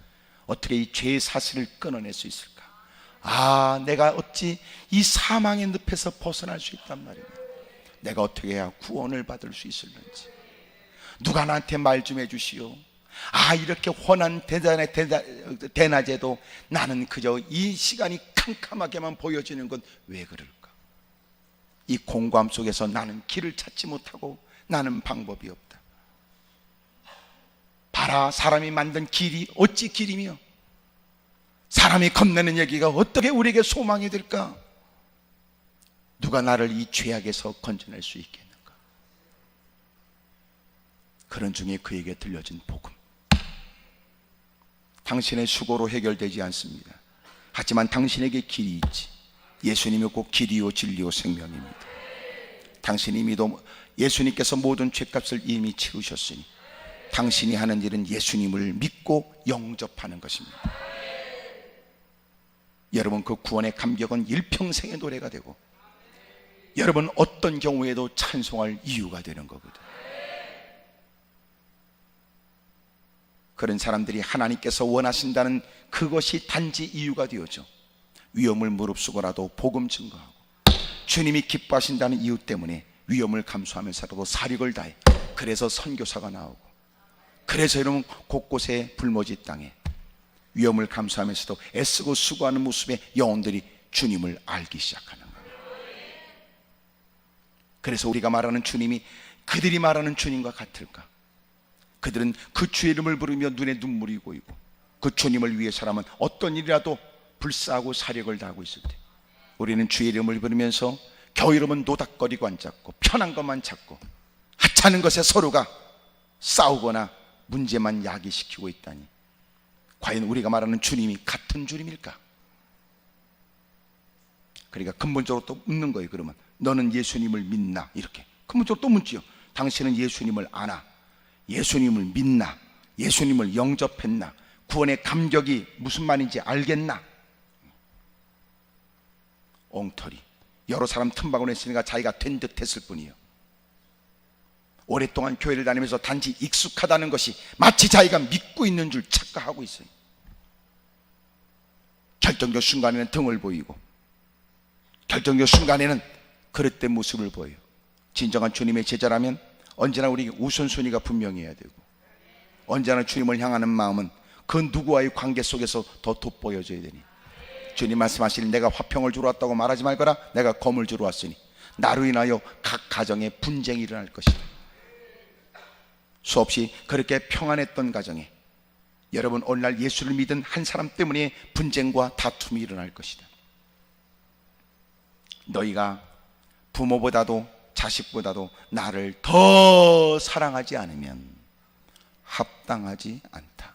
Speaker 1: 어떻게 이 죄의 사슬을 끊어낼 수 있을까? 내가 어찌 이 사망의 늪에서 벗어날 수 있단 말이냐? 내가 어떻게 해야 구원을 받을 수 있을는지, 누가 나한테 말 좀 해주시오. 이렇게 혼한 대낮에도 나는 그저 이 시간이 캄캄하게만 보여지는 건 왜 그럴까? 이 공고함 속에서 나는 길을 찾지 못하고 나는 방법이 없다. 봐라, 사람이 만든 길이 어찌 길이며 사람이 건너는 여기가 어떻게 우리에게 소망이 될까? 누가 나를 이 죄악에서 건져낼 수 있겠는가? 그런 중에 그에게 들려진 복음, 당신의 수고로 해결되지 않습니다. 하지만 당신에게 길이 있지. 예수님이 곧 길이요 진리요 생명입니다. 당신이 믿어 예수님께서 모든 죄값을 이미 치르셨으니 당신이 하는 일은 예수님을 믿고 영접하는 것입니다. 여러분, 그 구원의 감격은 일평생의 노래가 되고, 여러분 어떤 경우에도 찬송할 이유가 되는 거거든요. 그런 사람들이 하나님께서 원하신다는 그것이 단지 이유가 되어져 위험을 무릅쓰고라도 복음 증거하고, 주님이 기뻐하신다는 이유 때문에 위험을 감수하면서라도 사력을 다해, 그래서 선교사가 나오고, 그래서 여러분 곳곳에 불모지 땅에 위험을 감수하면서도 애쓰고 수고하는 모습에 영혼들이 주님을 알기 시작하는 거예요. 그래서 우리가 말하는 주님이 그들이 말하는 주님과 같을까? 그들은 그 주의 이름을 부르며 눈에 눈물이 고이고, 그 주님을 위해서라면 어떤 일이라도 불사하고 사력을 다하고 있을 때, 우리는 주의 이름을 부르면서 겨울이면 노닥거리고 앉았고 편한 것만 찾고 하찮은 것에 서로가 싸우거나 문제만 야기시키고 있다니, 과연 우리가 말하는 주님이 같은 주님일까? 그러니까 근본적으로 또 묻는 거예요. 그러면 너는 예수님을 믿나? 이렇게 근본적으로 또 묻지요. 당신은 예수님을 아나? 예수님을 믿나? 예수님을 영접했나? 구원의 감격이 무슨 말인지 알겠나? 엉터리. 여러 사람 틈바구니에 있으니까 자기가 된 듯 했을 뿐이에요. 오랫동안 교회를 다니면서 단지 익숙하다는 것이 마치 자기가 믿고 있는 줄 착각하고 있어요. 결정적 순간에는 등을 보이고, 결정적 순간에는 그릇된 모습을 보여요. 진정한 주님의 제자라면 언제나 우리 우선순위가 분명해야 되고, 언제나 주님을 향하는 마음은 그 누구와의 관계 속에서 더 돋보여져야 되니, 주님 말씀하시니 내가 화평을 주러 왔다고 말하지 말거라. 내가 검을 주러 왔으니 나로 인하여 각 가정에 분쟁이 일어날 것이다. 수없이 그렇게 평안했던 가정에 여러분 오늘날 예수를 믿은 한 사람 때문에 분쟁과 다툼이 일어날 것이다. 너희가 부모보다도 자식보다도 나를 더 사랑하지 않으면 합당하지 않다.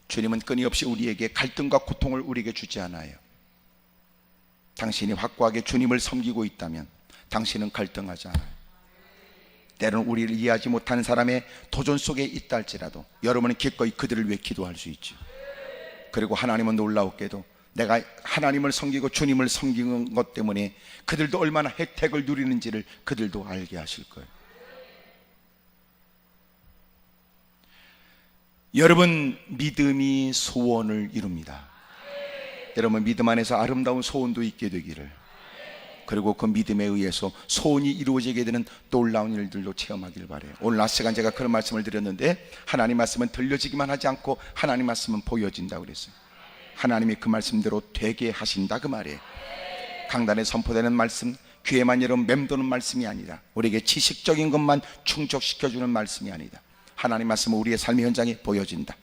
Speaker 1: 주님은 끊임없이 우리에게 갈등과 고통을 우리에게 주지 않아요. 당신이 확고하게 주님을 섬기고 있다면 당신은 갈등하지 않아요. 때로는 우리를 이해하지 못하는 사람의 도전 속에 있다 할지라도 여러분은 기꺼이 그들을 위해 기도할 수 있죠. 그리고 하나님은 놀라웠게도 내가 하나님을 섬기고 주님을 섬기는 것 때문에 그들도 얼마나 혜택을 누리는지를 그들도 알게 하실 거예요. 여러분, 믿음이 소원을 이룹니다. 여러분, 믿음 안에서 아름다운 소원도 있게 되기를, 그리고 그 믿음에 의해서 소원이 이루어지게 되는 놀라운 일들도 체험하길 바라요. 오늘 낮 시간 제가 그런 말씀을 드렸는데, 하나님 말씀은 들려지기만 하지 않고 하나님 말씀은 보여진다고 그랬어요. 하나님이 그 말씀대로 되게 하신다 그 말이에요. 강단에 선포되는 말씀, 귀에만 여러분 맴도는 말씀이 아니라, 우리에게 지식적인 것만 충족시켜주는 말씀이 아니다. 하나님 말씀은 우리의 삶의 현장에 보여진다.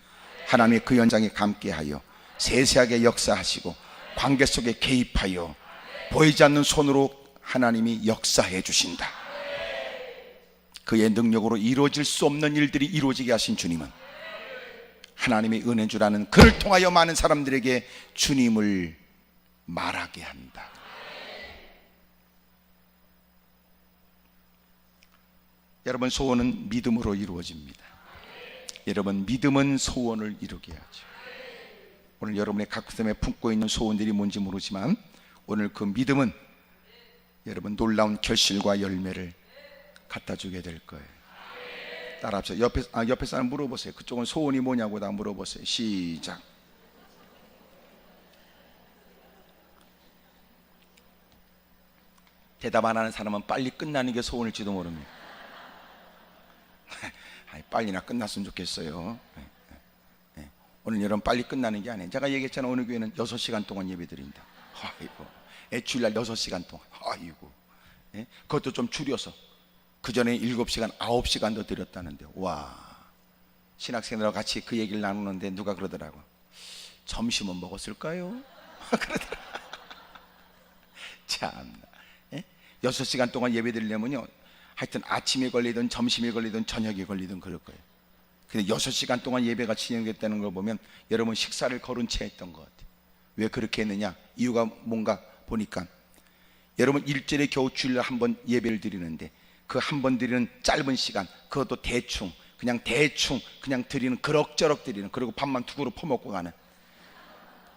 Speaker 1: 하나님의 그 현장에 함께하여 세세하게 역사하시고 관계 속에 개입하여 보이지 않는 손으로 하나님이 역사해 주신다. 그의 능력으로 이루어질 수 없는 일들이 이루어지게 하신 주님은 하나님의 은혜인 줄 아는 그를 통하여 많은 사람들에게 주님을 말하게 한다. 여러분, 소원은 믿음으로 이루어집니다. 여러분, 믿음은 소원을 이루게 하죠. 오늘 여러분의 가슴에 품고 있는 소원들이 뭔지 모르지만 오늘 그 믿음은 여러분 놀라운 결실과 열매를 갖다 주게 될 거예요. 따라합시다. 옆에 사람 물어보세요. 그쪽은 소원이 뭐냐고 다 물어보세요. 시작. 대답 안 하는 사람은 빨리 끝나는 게 소원일지도 모릅니다. 빨리나 끝났으면 좋겠어요. 오늘 여러분 빨리 끝나는 게 아니에요. 제가 얘기했잖아요. 어느 교회는 6시간 동안 예배 드린다. 아이고, 주일날 6시간 동안. 아이고, 그것도 좀 줄여서 그 전에 7시간, 9시간 더 드렸다는데, 와, 신학생들하고 같이 그 얘기를 나누는데 누가 그러더라고. 점심은 먹었을까요? 그러더라고. 참나. 6시간 동안 예배 드리려면요, 하여튼 아침에 걸리든 점심에 걸리든 저녁에 걸리든 그럴 거예요. 근데 6시간 동안 예배가 진행됐다는 걸 보면 여러분 식사를 거른 채 했던 것 같아요. 왜 그렇게 했느냐? 이유가 뭔가 보니까 여러분 일주일에 겨우 주일날 한 번 예배를 드리는데 그 한 번 드리는 짧은 시간, 그것도 대충 그냥 드리는, 그럭저럭 드리는, 그리고 밥만 두 그릇 퍼먹고 가는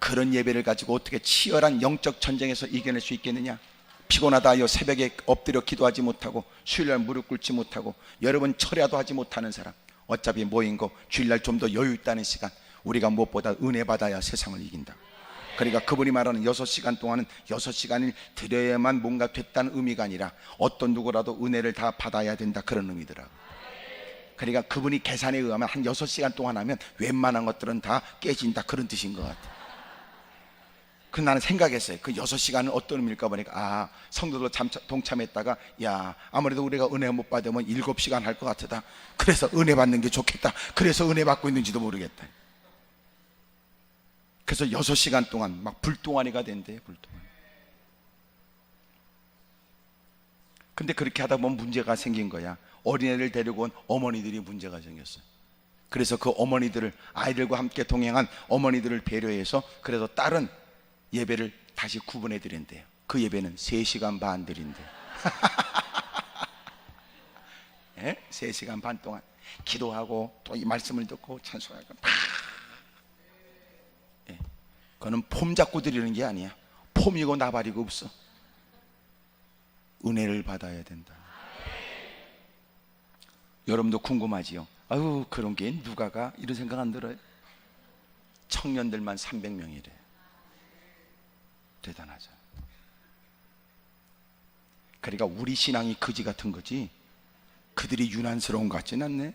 Speaker 1: 그런 예배를 가지고 어떻게 치열한 영적 전쟁에서 이겨낼 수 있겠느냐? 피곤하다 하여 새벽에 엎드려 기도하지 못하고 수요일날 무릎 꿇지 못하고 여러분 철야도 하지 못하는 사람, 어차피 모인 거 주일날 좀 더 여유 있다는 시간, 우리가 무엇보다 은혜 받아야 세상을 이긴다. 그러니까 그분이 말하는 6시간 동안은 6시간을 드려야만 뭔가 됐다는 의미가 아니라 어떤 누구라도 은혜를 다 받아야 된다, 그런 의미더라고. 그러니까 그분이 계산에 의하면 한 6시간 동안 하면 웬만한 것들은 다 깨진다, 그런 뜻인 것 같아. 그 나는 생각했어요. 그 6시간은 어떤 의미일까 보니까 성도들 동참했다가 야, 아무래도 우리가 은혜 못 받으면 7시간 할 것 같다, 그래서 은혜 받는 게 좋겠다, 그래서 은혜 받고 있는지도 모르겠다. 그래서 6시간 동안 막 불동아리가 된대요. 불동아리. 근데 그렇게 하다 보면 문제가 생긴 거야. 어린애를 데리고 온 어머니들이 문제가 생겼어요. 그래서 그 어머니들을, 아이들과 함께 동행한 어머니들을 배려해서 그래서 다른 예배를 다시 구분해 드린대요. 그 예배는 3시간 반 드린대요. 3시간 반 동안 기도하고 또 이 말씀을 듣고 찬송하고, 그거는 폼 잡고 드리는 게 아니야. 폼이고 나발이고 없어. 은혜를 받아야 된다. 여러분도 궁금하지요? 아유, 그런 게 누가가, 이런 생각 안 들어요? 청년들만 300명이래. 대단하죠. 그러니까 우리 신앙이 거지 같은 거지 그들이 유난스러운 것 같지는 않네.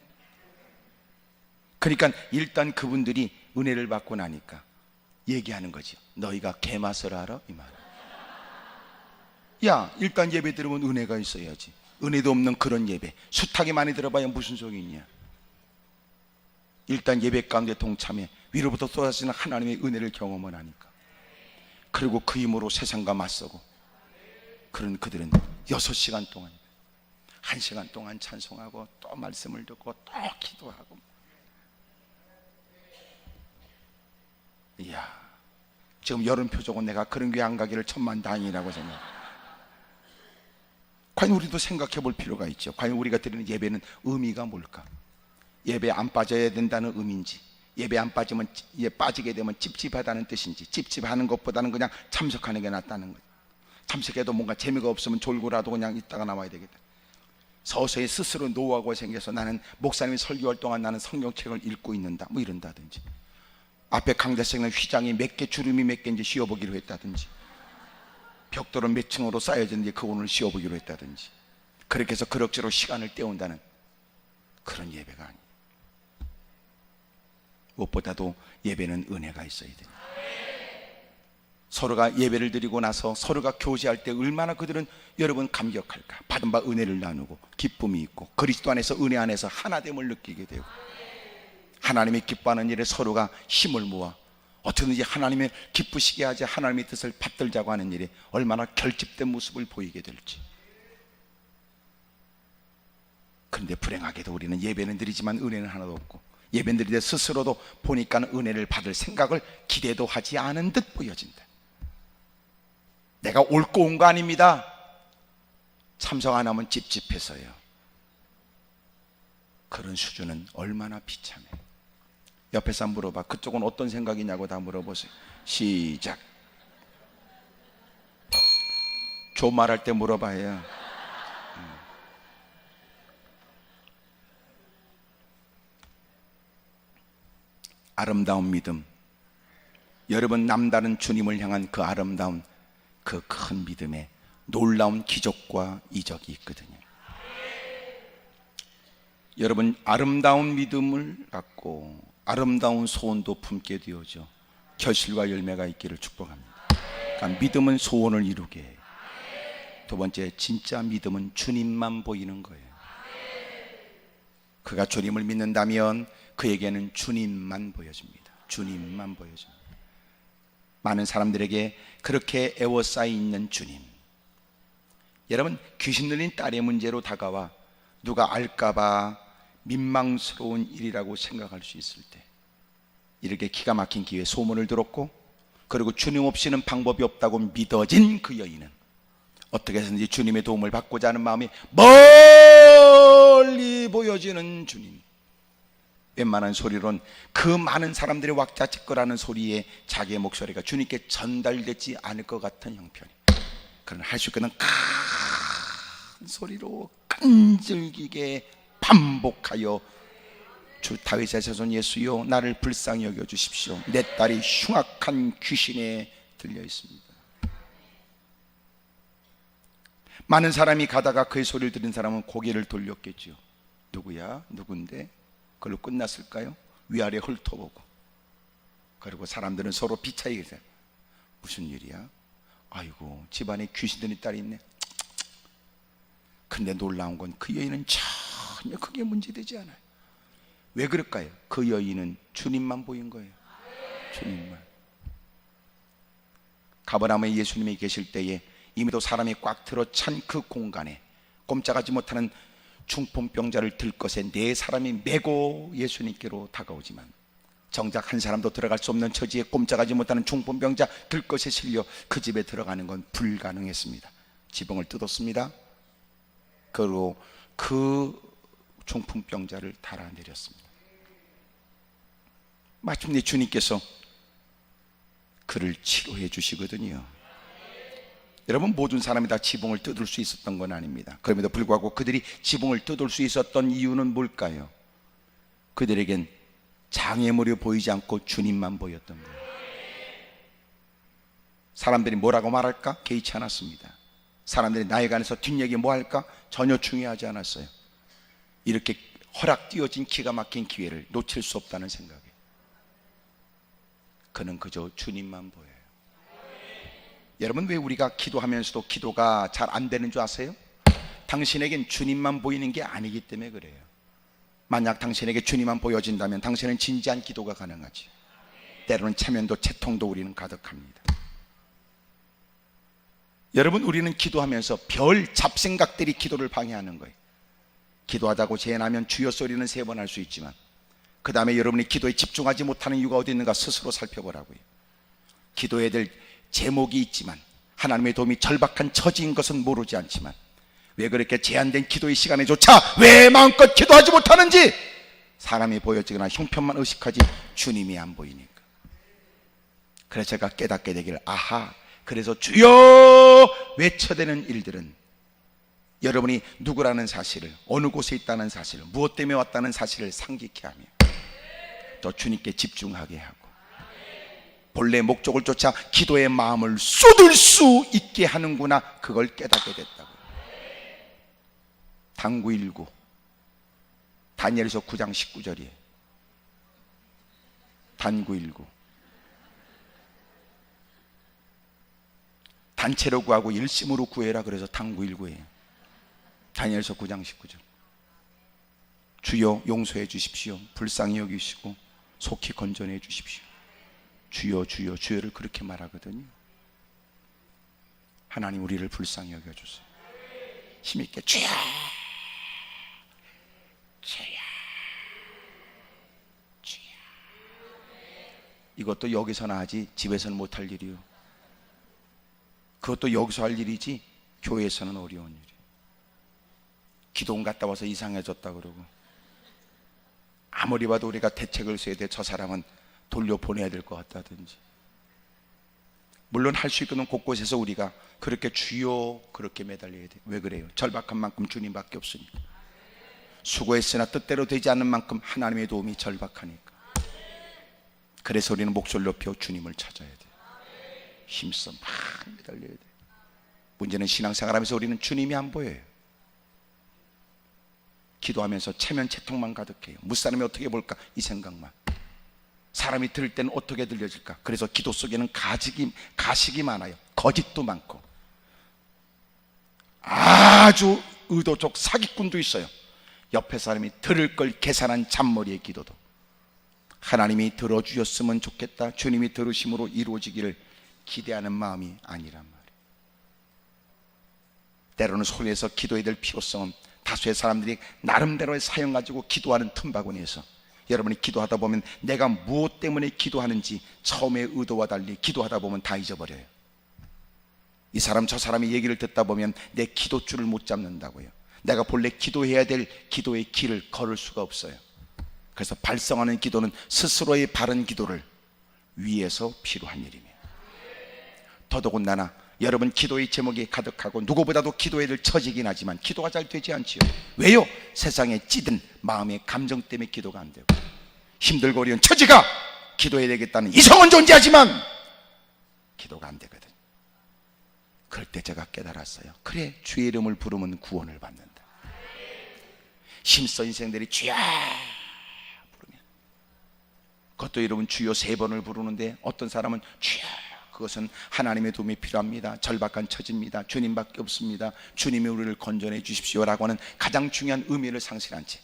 Speaker 1: 그러니까 일단 그분들이 은혜를 받고 나니까 얘기하는 거죠. 너희가 개맛을 알아? 이 말. 야, 일단 예배 들으면 은혜가 있어야지. 은혜도 없는 그런 예배, 숱하게 많이 들어봐야 무슨 소용이 있냐. 일단 예배 가운데 동참해 위로부터 쏟아지는 하나님의 은혜를 경험을 하니까, 그리고 그 힘으로 세상과 맞서고, 그런 그들은 6시간 동안 1시간 동안 찬송하고 또 말씀을 듣고 또 기도하고. 이야, 지금 여름 표적은 내가 그런 교회 안 가기를 천만다행이라고 생각해. 과연 우리도 생각해 볼 필요가 있죠. 과연 우리가 드리는 예배는 의미가 뭘까? 예배 안 빠져야 된다는 의미인지, 예배 안 빠지면, 빠지게 되면 찝찝하다는 뜻인지, 찝찝하는 것보다는 그냥 참석하는 게 낫다는 거예요. 참석해도 뭔가 재미가 없으면 졸고라도 그냥 있다가 나와야 되겠다. 서서히 스스로 노하우가 생겨서 나는 목사님이 설교할 동안 나는 성경책을 읽고 있는다, 뭐 이런다든지, 앞에 강대성의 휘장이 몇 개, 주름이 몇 개인지 씌워보기로 했다든지, 벽돌은 몇 층으로 쌓여졌는지 그거를 씌워보기로 했다든지, 그렇게 해서 그럭저럭 시간을 때운다는 그런 예배가 아니에요. 무엇보다도 예배는 은혜가 있어야 돼요. 서로가 예배를 드리고 나서 서로가 교제할 때 얼마나 그들은 여러분 감격할까. 받은 바 은혜를 나누고 기쁨이 있고 그리스도 안에서, 은혜 안에서 하나됨을 느끼게 되고, 하나님이 기뻐하는 일에 서로가 힘을 모아 어떻게든지 하나님의 기쁘시게 하지, 하나님의 뜻을 받들자고 하는 일에 얼마나 결집된 모습을 보이게 될지. 그런데 불행하게도 우리는 예배는 드리지만 은혜는 하나도 없고, 예배는 드릴 때 스스로도 보니까 은혜를 받을 생각을 기대도 하지 않은 듯 보여진다. 내가 옳고 온 거 아닙니다. 참석 안 하면 찝찝해서요. 그런 수준은 얼마나 비참해. 옆에 사람 물어봐. 그쪽은 어떤 생각이냐고 다 물어보세요. 시작. 조말할 때 물어봐야. 아름다운 믿음, 여러분 남다른 주님을 향한 그 아름다운, 그 큰 믿음에 놀라운 기적과 이적이 있거든요. 여러분 아름다운 믿음을 갖고 아름다운 소원도 품게 되어져 결실과 열매가 있기를 축복합니다. 그러니까 믿음은 소원을 이루게 해요. 두 번째, 진짜 믿음은 주님만 보이는 거예요. 그가 주님을 믿는다면 그에게는 주님만 보여집니다. 주님만 보여집니다. 많은 사람들에게 그렇게 애워싸여 있는 주님. 여러분, 귀신 들린 딸의 문제로 다가와 누가 알까봐 민망스러운 일이라고 생각할 수 있을 때, 이렇게 기가 막힌 기회에 소문을 들었고, 그리고 주님 없이는 방법이 없다고 믿어진 그 여인은 어떻게 해서든지 주님의 도움을 받고자 하는 마음이 멀리 보여지는 주님. 웬만한 소리론 그 많은 사람들이 왁자지껄하는 소리에 자기의 목소리가 주님께 전달되지 않을 것 같은 형편이, 그러나 할 수 있는 큰 소리로 끈질기게 반복하여 주 다윗의 자손 예수여 나를 불쌍히 여겨 주십시오. 내 딸이 흉악한 귀신에 들려 있습니다. 많은 사람이 가다가 그의 소리를 들은 사람은 고개를 돌렸겠죠. 누구야? 누군데? 그걸로 끝났을까요? 위아래 훑어보고, 그리고 사람들은 서로 비차이게 돼요. 무슨 일이야? 아이고, 집안에 귀신 들린 딸이 있네. 근데 놀라운 건 그 여인은 전혀 크게 문제되지 않아요. 왜 그럴까요? 그 여인은 주님만 보인 거예요. 주님만. 가버나움에 예수님이 계실 때에 이미도 사람이 꽉 들어 찬 그 공간에 꼼짝하지 못하는 중풍병자를 들것에 네 사람이 메고 예수님께로 다가오지만, 정작 한 사람도 들어갈 수 없는 처지에 꼼짝하지 못하는 중풍병자 들것에 실려 그 집에 들어가는 건 불가능했습니다. 지붕을 뜯었습니다. 그리고 그 중풍병자를 달아내렸습니다. 마침내 주님께서 그를 치료해 주시거든요. 여러분, 모든 사람이 다 지붕을 뜯을 수 있었던 건 아닙니다. 그럼에도 불구하고 그들이 지붕을 뜯을 수 있었던 이유는 뭘까요? 그들에겐 장애물이 보이지 않고 주님만 보였던 거예요. 사람들이 뭐라고 말할까? 개의치 않았습니다. 사람들이 나에 관해서 뒷얘기 뭐 할까? 전혀 중요하지 않았어요. 이렇게 허락되어진 기가 막힌 기회를 놓칠 수 없다는 생각에 그는 그저 주님만 보여요. 여러분, 왜 우리가 기도하면서도 기도가 잘 안 되는 줄 아세요? 당신에겐 주님만 보이는 게 아니기 때문에 그래요. 만약 당신에게 주님만 보여진다면 당신은 진지한 기도가 가능하지. 때로는 체면도 채통도 우리는 가득합니다. 여러분, 우리는 기도하면서 별 잡생각들이 기도를 방해하는 거예요. 기도하다고 제안하면 주여 소리는 3번 할 수 있지만, 그 다음에 여러분이 기도에 집중하지 못하는 이유가 어디 있는가 스스로 살펴보라고요. 기도해야 될 제목이 있지만 하나님의 도움이 절박한 처지인 것은 모르지 않지만, 왜 그렇게 제한된 기도의 시간에조차 왜 마음껏 기도하지 못하는지 사람이 보여지거나 형편만 의식하지 주님이 안 보이니까. 그래서 제가 깨닫게 되기를, 아하, 그래서 주여 외쳐대는 일들은 여러분이 누구라는 사실을, 어느 곳에 있다는 사실을, 무엇 때문에 왔다는 사실을 상기케 하며 또 주님께 집중하게 하고 본래 목적을 쫓아 기도의 마음을 쏟을 수 있게 하는구나, 그걸 깨닫게 됐다고. 당구일구 다니엘서 9장 19절이에요. 단구일구 단체로 구하고 일심으로 구해라, 그래서 당구일구예요. 다니엘서 9장 19절. 주여 용서해 주십시오. 불쌍히 여기시고 속히 건져내 주십시오. 주여 주여 주여를 그렇게 말하거든요. 하나님, 우리를 불쌍히 여겨주세요. 힘있게 주여 주여 주여. 이것도 여기서나 하지 집에서는 못할 일이요. 그것도 여기서 할 일이지 교회에서는 어려운 일이에요. 기도원 갔다 와서 이상해졌다 그러고, 아무리 봐도 우리가 대책을 써야 돼. 저 사람은 돌려보내야 될 것 같다든지. 물론 할 수 있는 곳곳에서 우리가 그렇게 주여 그렇게 매달려야 돼. 왜 그래요? 절박한 만큼 주님밖에 없으니까. 수고했으나 뜻대로 되지 않는 만큼 하나님의 도움이 절박하니까. 그래서 우리는 목소리를 높여 주님을 찾아야 돼. 힘써 막 매달려야 돼. 문제는 신앙생활하면서 우리는 주님이 안 보여요. 기도하면서 체면 채통만 가득해요. 무사람이 어떻게 볼까 이 생각만. 사람이 들을 때는 어떻게 들려질까. 그래서 기도 속에는 가식이 많아요. 거짓도 많고 아주 의도적 사기꾼도 있어요. 옆에 사람이 들을 걸 계산한 잔머리의 기도도. 하나님이 들어주셨으면 좋겠다, 주님이 들으심으로 이루어지기를 기대하는 마음이 아니란 말이에요. 때로는 소리에서 기도해야 될 필요성은 다수의 사람들이 나름대로의 사연 가지고 기도하는 틈바구니에서, 여러분이 기도하다 보면 내가 무엇 때문에 기도하는지 처음의 의도와 달리 기도하다 보면 다 잊어버려요. 이 사람 저 사람의 얘기를 듣다 보면 내 기도줄을 못 잡는다고요. 내가 본래 기도해야 될 기도의 길을 걸을 수가 없어요. 그래서 발성하는 기도는 스스로의 바른 기도를 위해서 필요한 일이며, 더더군다나 여러분 기도의 제목이 가득하고 누구보다도 기도해야 될 처지긴 하지만 기도가 잘 되지 않지요. 왜요? 세상에 찌든 마음의 감정 때문에 기도가 안 되고, 힘들고 어려운 처지가 기도해야 되겠다는 이성은 존재하지만 기도가 안 되거든. 그럴 때 제가 깨달았어요. 그래, 주의 이름을 부르면 구원을 받는다. 힘써 인생들이 주야 부르면, 그것도 여러분 주여 3번을 부르는데 어떤 사람은 주여, 그것은 하나님의 도움이 필요합니다, 절박한 처지입니다, 주님밖에 없습니다, 주님이 우리를 건져내 주십시오라고 하는 가장 중요한 의미를 상실한 채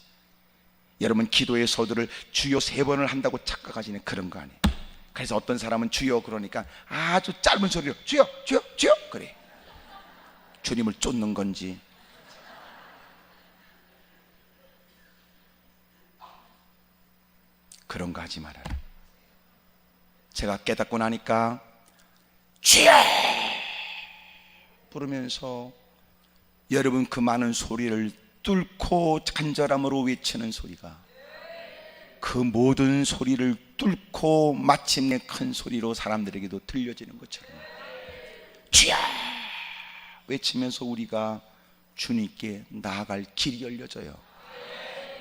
Speaker 1: 여러분 기도의 서두를 주여 3번을 한다고 착각하시는 그런 거 아니에요. 그래서 어떤 사람은 주여 그러니까 아주 짧은 소리로 주여 주여 주여 그래. 주님을 쫓는 건지, 그런 거 하지 말아라. 제가 깨닫고 나니까 주여 부르면서 여러분 그 많은 소리를 뚫고 간절함으로 외치는 소리가 그 모든 소리를 뚫고 마침내 큰 소리로 사람들에게도 들려지는 것처럼 주여 외치면서 우리가 주님께 나아갈 길이 열려져요.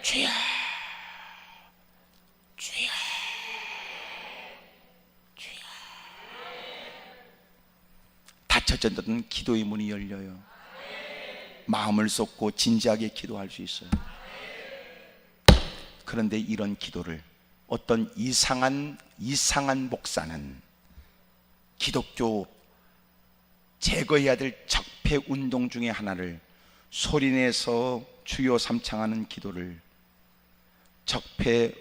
Speaker 1: 주여 주여 주여. 닫혀졌던 기도의 문이 열려요. 마음을 쏟고 진지하게 기도할 수 있어요. 그런데 이런 기도를 어떤 이상한 목사는 기독교 제거해야 될 적폐 운동 중에 하나를 소리내서 주여 삼창하는 기도를 적폐해야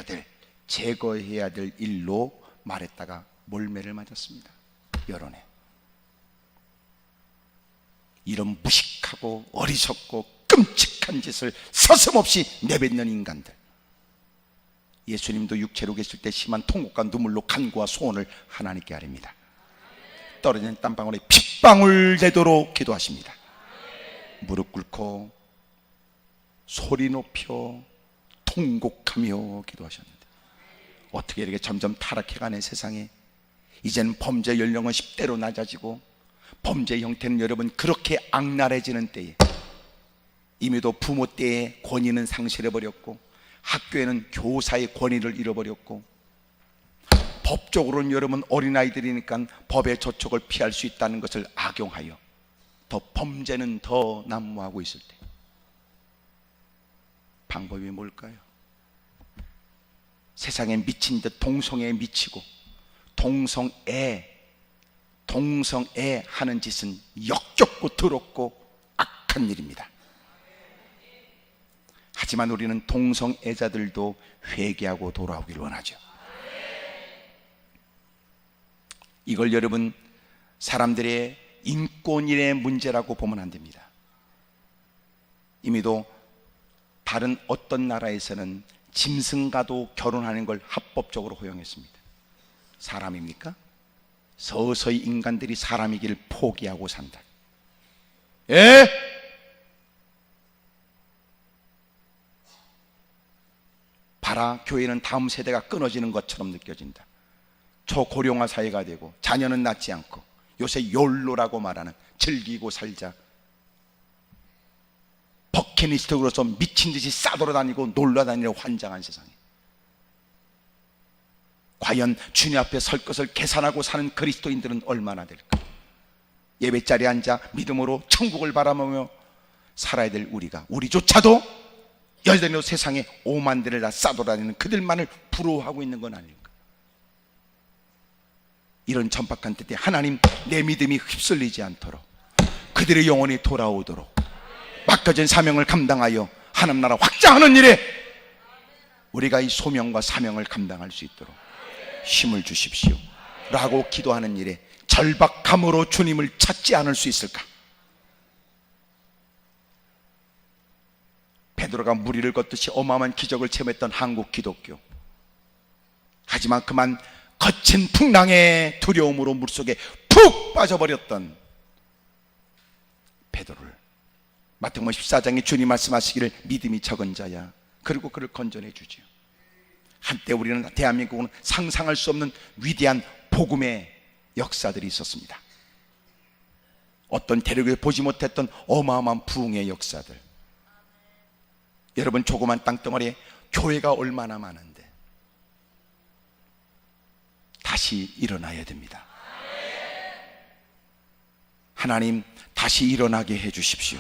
Speaker 1: 될, 제거해야 될 일로 말했다가 몰매를 맞았습니다. 여론에. 이런 무식하고 어리석고 끔찍한 짓을 서슴없이 내뱉는 인간들, 예수님도 육체로 계실 때 심한 통곡과 눈물로 간구와 소원을 하나님께 아뢰입니다. 떨어지는 땀방울에 핏방울 되도록 기도하십니다. 무릎 꿇고 소리 높여 통곡하며 기도하셨는데 어떻게 이렇게 점점 타락해가는 세상에 이제는 범죄 연령은 10대로 낮아지고 범죄 형태는 여러분 그렇게 악랄해지는 때에 이미도 부모 때의 권위는 상실해버렸고 학교에는 교사의 권위를 잃어버렸고 법적으로는 여러분 어린아이들이니까 법의 저촉을 피할 수 있다는 것을 악용하여 더 범죄는 더 난무하고 있을 때 방법이 뭘까요? 세상에 미친 듯 동성애에 미치고 동성애 하는 짓은 역겹고 더럽고 악한 일입니다. 하지만 우리는 동성애자들도 회개하고 돌아오기를 원하죠. 이걸 여러분 사람들의 인권의 문제라고 보면 안 됩니다. 이미도 다른 어떤 나라에서는 짐승과도 결혼하는 걸 합법적으로 허용했습니다. 사람입니까? 서서히 인간들이 사람이기를 포기하고 산다. 예? 봐라, 교회는 다음 세대가 끊어지는 것처럼 느껴진다. 초고령화 사회가 되고 자녀는 낳지 않고 요새 욜로라고 말하는 즐기고 살자, 버킷리스트로서 미친 듯이 싸돌아다니고 놀러다니려 환장한 세상에 과연 주님 앞에 설 것을 계산하고 사는 그리스도인들은 얼마나 될까? 예배자리에 앉아 믿음으로 천국을 바라보며 살아야 될 우리조차도 여전히 세상에 오만 대를 다 싸돌아다니는 그들만을 부러워하고 있는 건 아닐까? 이런 천박한 때에 하나님, 내 믿음이 휩쓸리지 않도록 그들의 영혼이 돌아오도록 맡겨진 사명을 감당하여 하나님 나라 확장하는 일에 우리가 이 소명과 사명을 감당할 수 있도록 힘을 주십시오 라고 기도하는 일에 절박함으로 주님을 찾지 않을 수 있을까? 베드로가 무리를 걷듯이 어마어마한 기적을 체험했던 한국 기독교, 하지만 그만 거친 풍랑의 두려움으로 물속에 푹 푹 빠져버렸던 베드로를 마태복음 14장에 주님 말씀하시기를 믿음이 적은 자야, 그리고 그를 건져내 주지요. 한때 우리는 대한민국은 상상할 수 없는 위대한 복음의 역사들이 있었습니다. 어떤 대륙에 보지 못했던 어마어마한 부흥의 역사들. 여러분, 조그만 땅덩어리에 교회가 얼마나 많은데 다시 일어나야 됩니다. 하나님, 다시 일어나게 해 주십시오.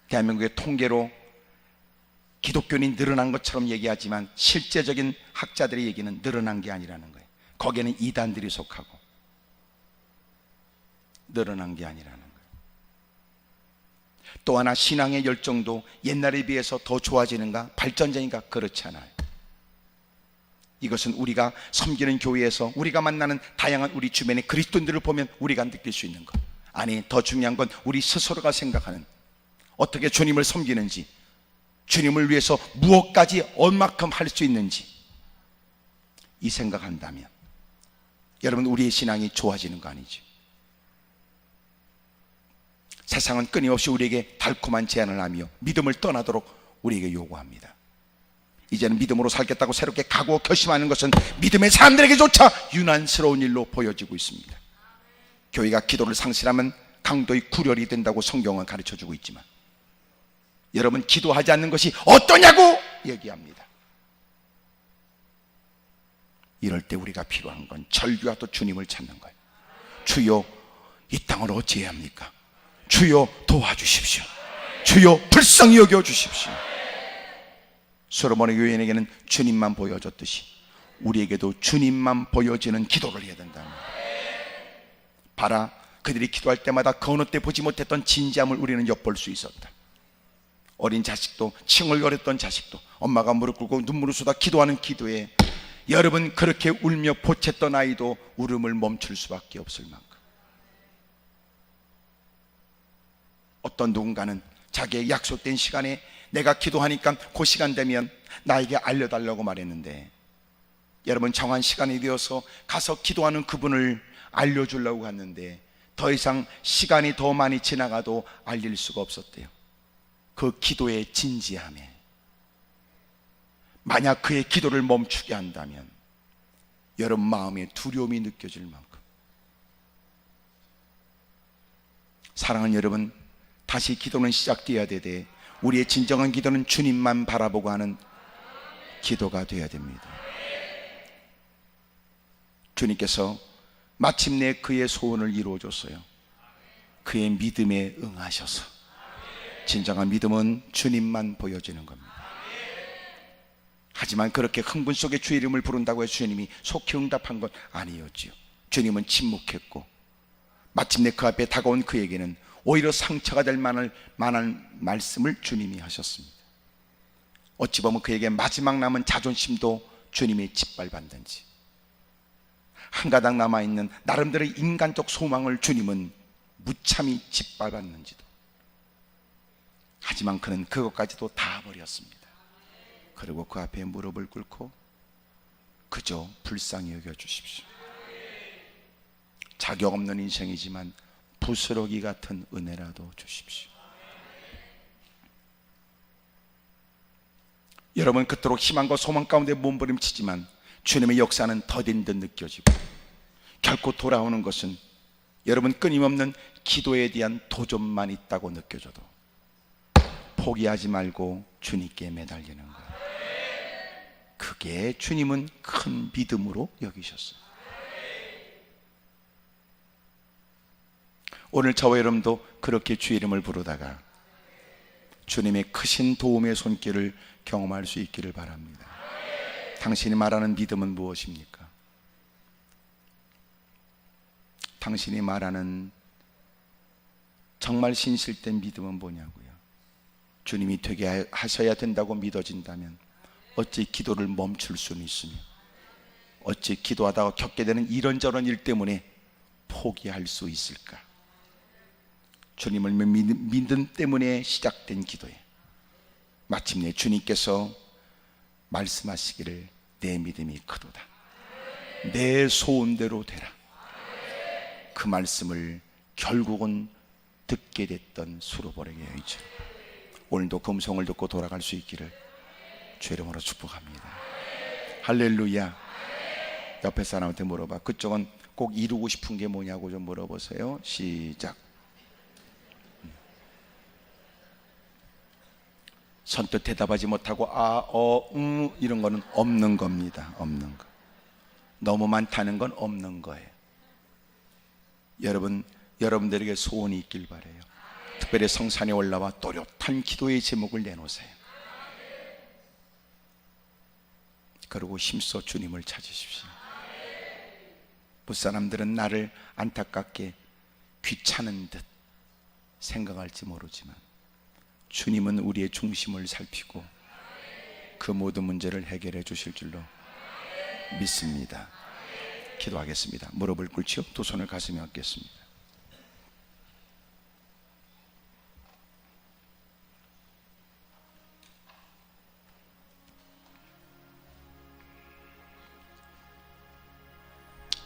Speaker 1: 대한민국의 통계로 기독교인이 늘어난 것처럼 얘기하지만 실제적인 학자들의 얘기는 늘어난 게 아니라는 거예요. 거기에는 이단들이 속하고 늘어난 게 아니라는 거예요. 또 하나, 신앙의 열정도 옛날에 비해서 더 좋아지는가, 발전적인가? 그렇지 않아요. 이것은 우리가 섬기는 교회에서 우리가 만나는 다양한 우리 주변의 그리스도인들을 보면 우리가 느낄 수 있는 것. 아니, 더 중요한 건 우리 스스로가 생각하는, 어떻게 주님을 섬기는지, 주님을 위해서 무엇까지 얼마큼 할 수 있는지, 이 생각한다면 여러분, 우리의 신앙이 좋아지는 거 아니죠. 세상은 끊임없이 우리에게 달콤한 제안을 하며 믿음을 떠나도록 우리에게 요구합니다. 이제는 믿음으로 살겠다고 새롭게 각오 결심하는 것은 믿음의 사람들에게조차 유난스러운 일로 보여지고 있습니다. 교회가 기도를 상실하면 강도의 구렬이 된다고 성경은 가르쳐주고 있지만, 여러분, 기도하지 않는 것이 어떠냐고 얘기합니다. 이럴 때 우리가 필요한 건 절규와 또 주님을 찾는 거예요. 주여, 이 땅을 어찌해야 합니까? 주여, 도와주십시오. 주여, 불쌍히 여겨주십시오. 솔로몬의 교인에게는 주님만 보여줬듯이 우리에게도 주님만 보여지는 기도를 해야 된다. 봐라, 그들이 기도할 때마다 그 어느 때 보지 못했던 진지함을 우리는 엿볼 수 있었다. 어린 자식도, 칭얼거렸던 자식도 엄마가 무릎 꿇고 눈물을 쏟아 기도하는 기도에 여러분, 그렇게 울며 보챘던 아이도 울음을 멈출 수밖에 없을 만큼, 어떤 누군가는 자기의 약속된 시간에 내가 기도하니까 그 시간 되면 나에게 알려달라고 말했는데, 여러분, 정한 시간이 되어서 가서 기도하는 그분을 알려주려고 갔는데 더 이상 시간이 더 많이 지나가도 알릴 수가 없었대요. 그 기도의 진지함에 만약 그의 기도를 멈추게 한다면 여러분 마음에 두려움이 느껴질 만큼, 사랑하는 여러분, 다시 기도는 시작되어야 되되 우리의 진정한 기도는 주님만 바라보고 하는 기도가 되어야 됩니다. 주님께서 마침내 그의 소원을 이루어줬어요. 그의 믿음에 응하셔서. 진정한 믿음은 주님만 보여지는 겁니다. 하지만 그렇게 흥분 속에 주의 이름을 부른다고 해서 주님이 속히 응답한 건 아니었지요. 주님은 침묵했고 마침내 그 앞에 다가온 그에게는 오히려 상처가 될 만한 말씀을 주님이 하셨습니다. 어찌 보면 그에게 마지막 남은 자존심도 주님이 짓밟았는지, 한 가닥 남아있는 나름대로의 인간적 소망을 주님은 무참히 짓밟았는지도. 하지만 그는 그것까지도 다 버렸습니다. 그리고 그 앞에 무릎을 꿇고 그저 불쌍히 여겨주십시오. 자격 없는 인생이지만 부스러기 같은 은혜라도 주십시오. 여러분, 그토록 희망과 소망 가운데 몸부림치지만 주님의 역사는 더딘 듯 느껴지고, 결코 돌아오는 것은 여러분 끊임없는 기도에 대한 도전만 있다고 느껴져도 포기하지 말고 주님께 매달리는 거예요. 그게 주님은 큰 믿음으로 여기셨어요. 오늘 저와 여러분도 그렇게 주의 이름을 부르다가 주님의 크신 도움의 손길을 경험할 수 있기를 바랍니다. 당신이 말하는 믿음은 무엇입니까? 당신이 말하는 정말 신실된 믿음은 뭐냐고요? 주님이 되게 하셔야 된다고 믿어진다면 어찌 기도를 멈출 수는 있으며, 어찌 기도하다가 겪게 되는 이런저런 일 때문에 포기할 수 있을까? 주님을 믿음 때문에 시작된 기도에 마침내 주님께서 말씀하시기를 내 믿음이 크도다, 내 소원대로 되라, 그 말씀을 결국은 듣게 됐던 수로보에게 여인처럼 오늘도 그 음성을 듣고 돌아갈 수 있기를 주의 이름으로 축복합니다. 할렐루야. 옆에 사람한테 물어봐. 그쪽은 꼭 이루고 싶은 게 뭐냐고 좀 물어보세요. 시작. 선뜻 대답하지 못하고 이런 거는 없는 겁니다. 없는 거. 너무 많다는 건 없는 거예요. 여러분들에게 소원이 있길 바라요. 특별히 성산에 올라와 또렷한 기도의 제목을 내놓으세요. 그리고 힘써 주님을 찾으십시오. 무사람들은 나를 안타깝게 귀찮은 듯 생각할지 모르지만 주님은 우리의 중심을 살피고 그 모든 문제를 해결해 주실 줄로 믿습니다. 기도하겠습니다. 무릎을 꿇죠. 두 손을 가슴에 얹겠습니다.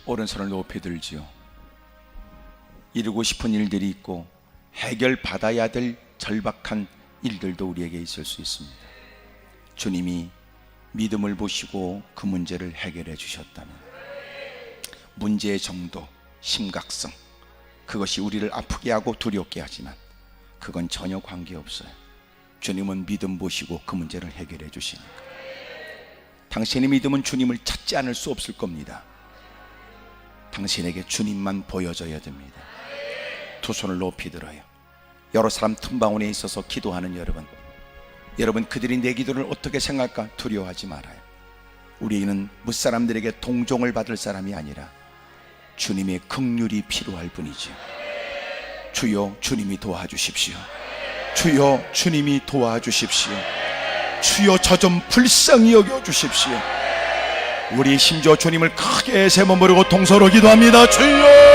Speaker 1: 오른손을 높이 들지요. 이루고 싶은 일들이 있고 해결받아야 될 절박한 일들도 우리에게 있을 수 있습니다. 주님이 믿음을 보시고 그 문제를 해결해 주셨다면 문제의 정도, 심각성, 그것이 우리를 아프게 하고 두렵게 하지만 그건 전혀 관계없어요. 주님은 믿음 보시고 그 문제를 해결해 주시니까. 당신의 믿음은 주님을 찾지 않을 수 없을 겁니다. 당신에게 주님만 보여져야 됩니다. 두 손을 높이 들어요. 여러 사람 틈바구니에 있어서 기도하는 여러분 그들이 내 기도를 어떻게 생각할까 두려워하지 말아요. 우리는 무사람들에게 동정을 받을 사람이 아니라 주님의 긍휼이 필요할 뿐이죠. 주여 주님이 도와주십시오. 주여 주님이 도와주십시오. 주여 저 좀 불쌍히 여겨주십시오. 우리 심지어 주님을 크게 세 번 부르고 동서로 기도합니다. 주여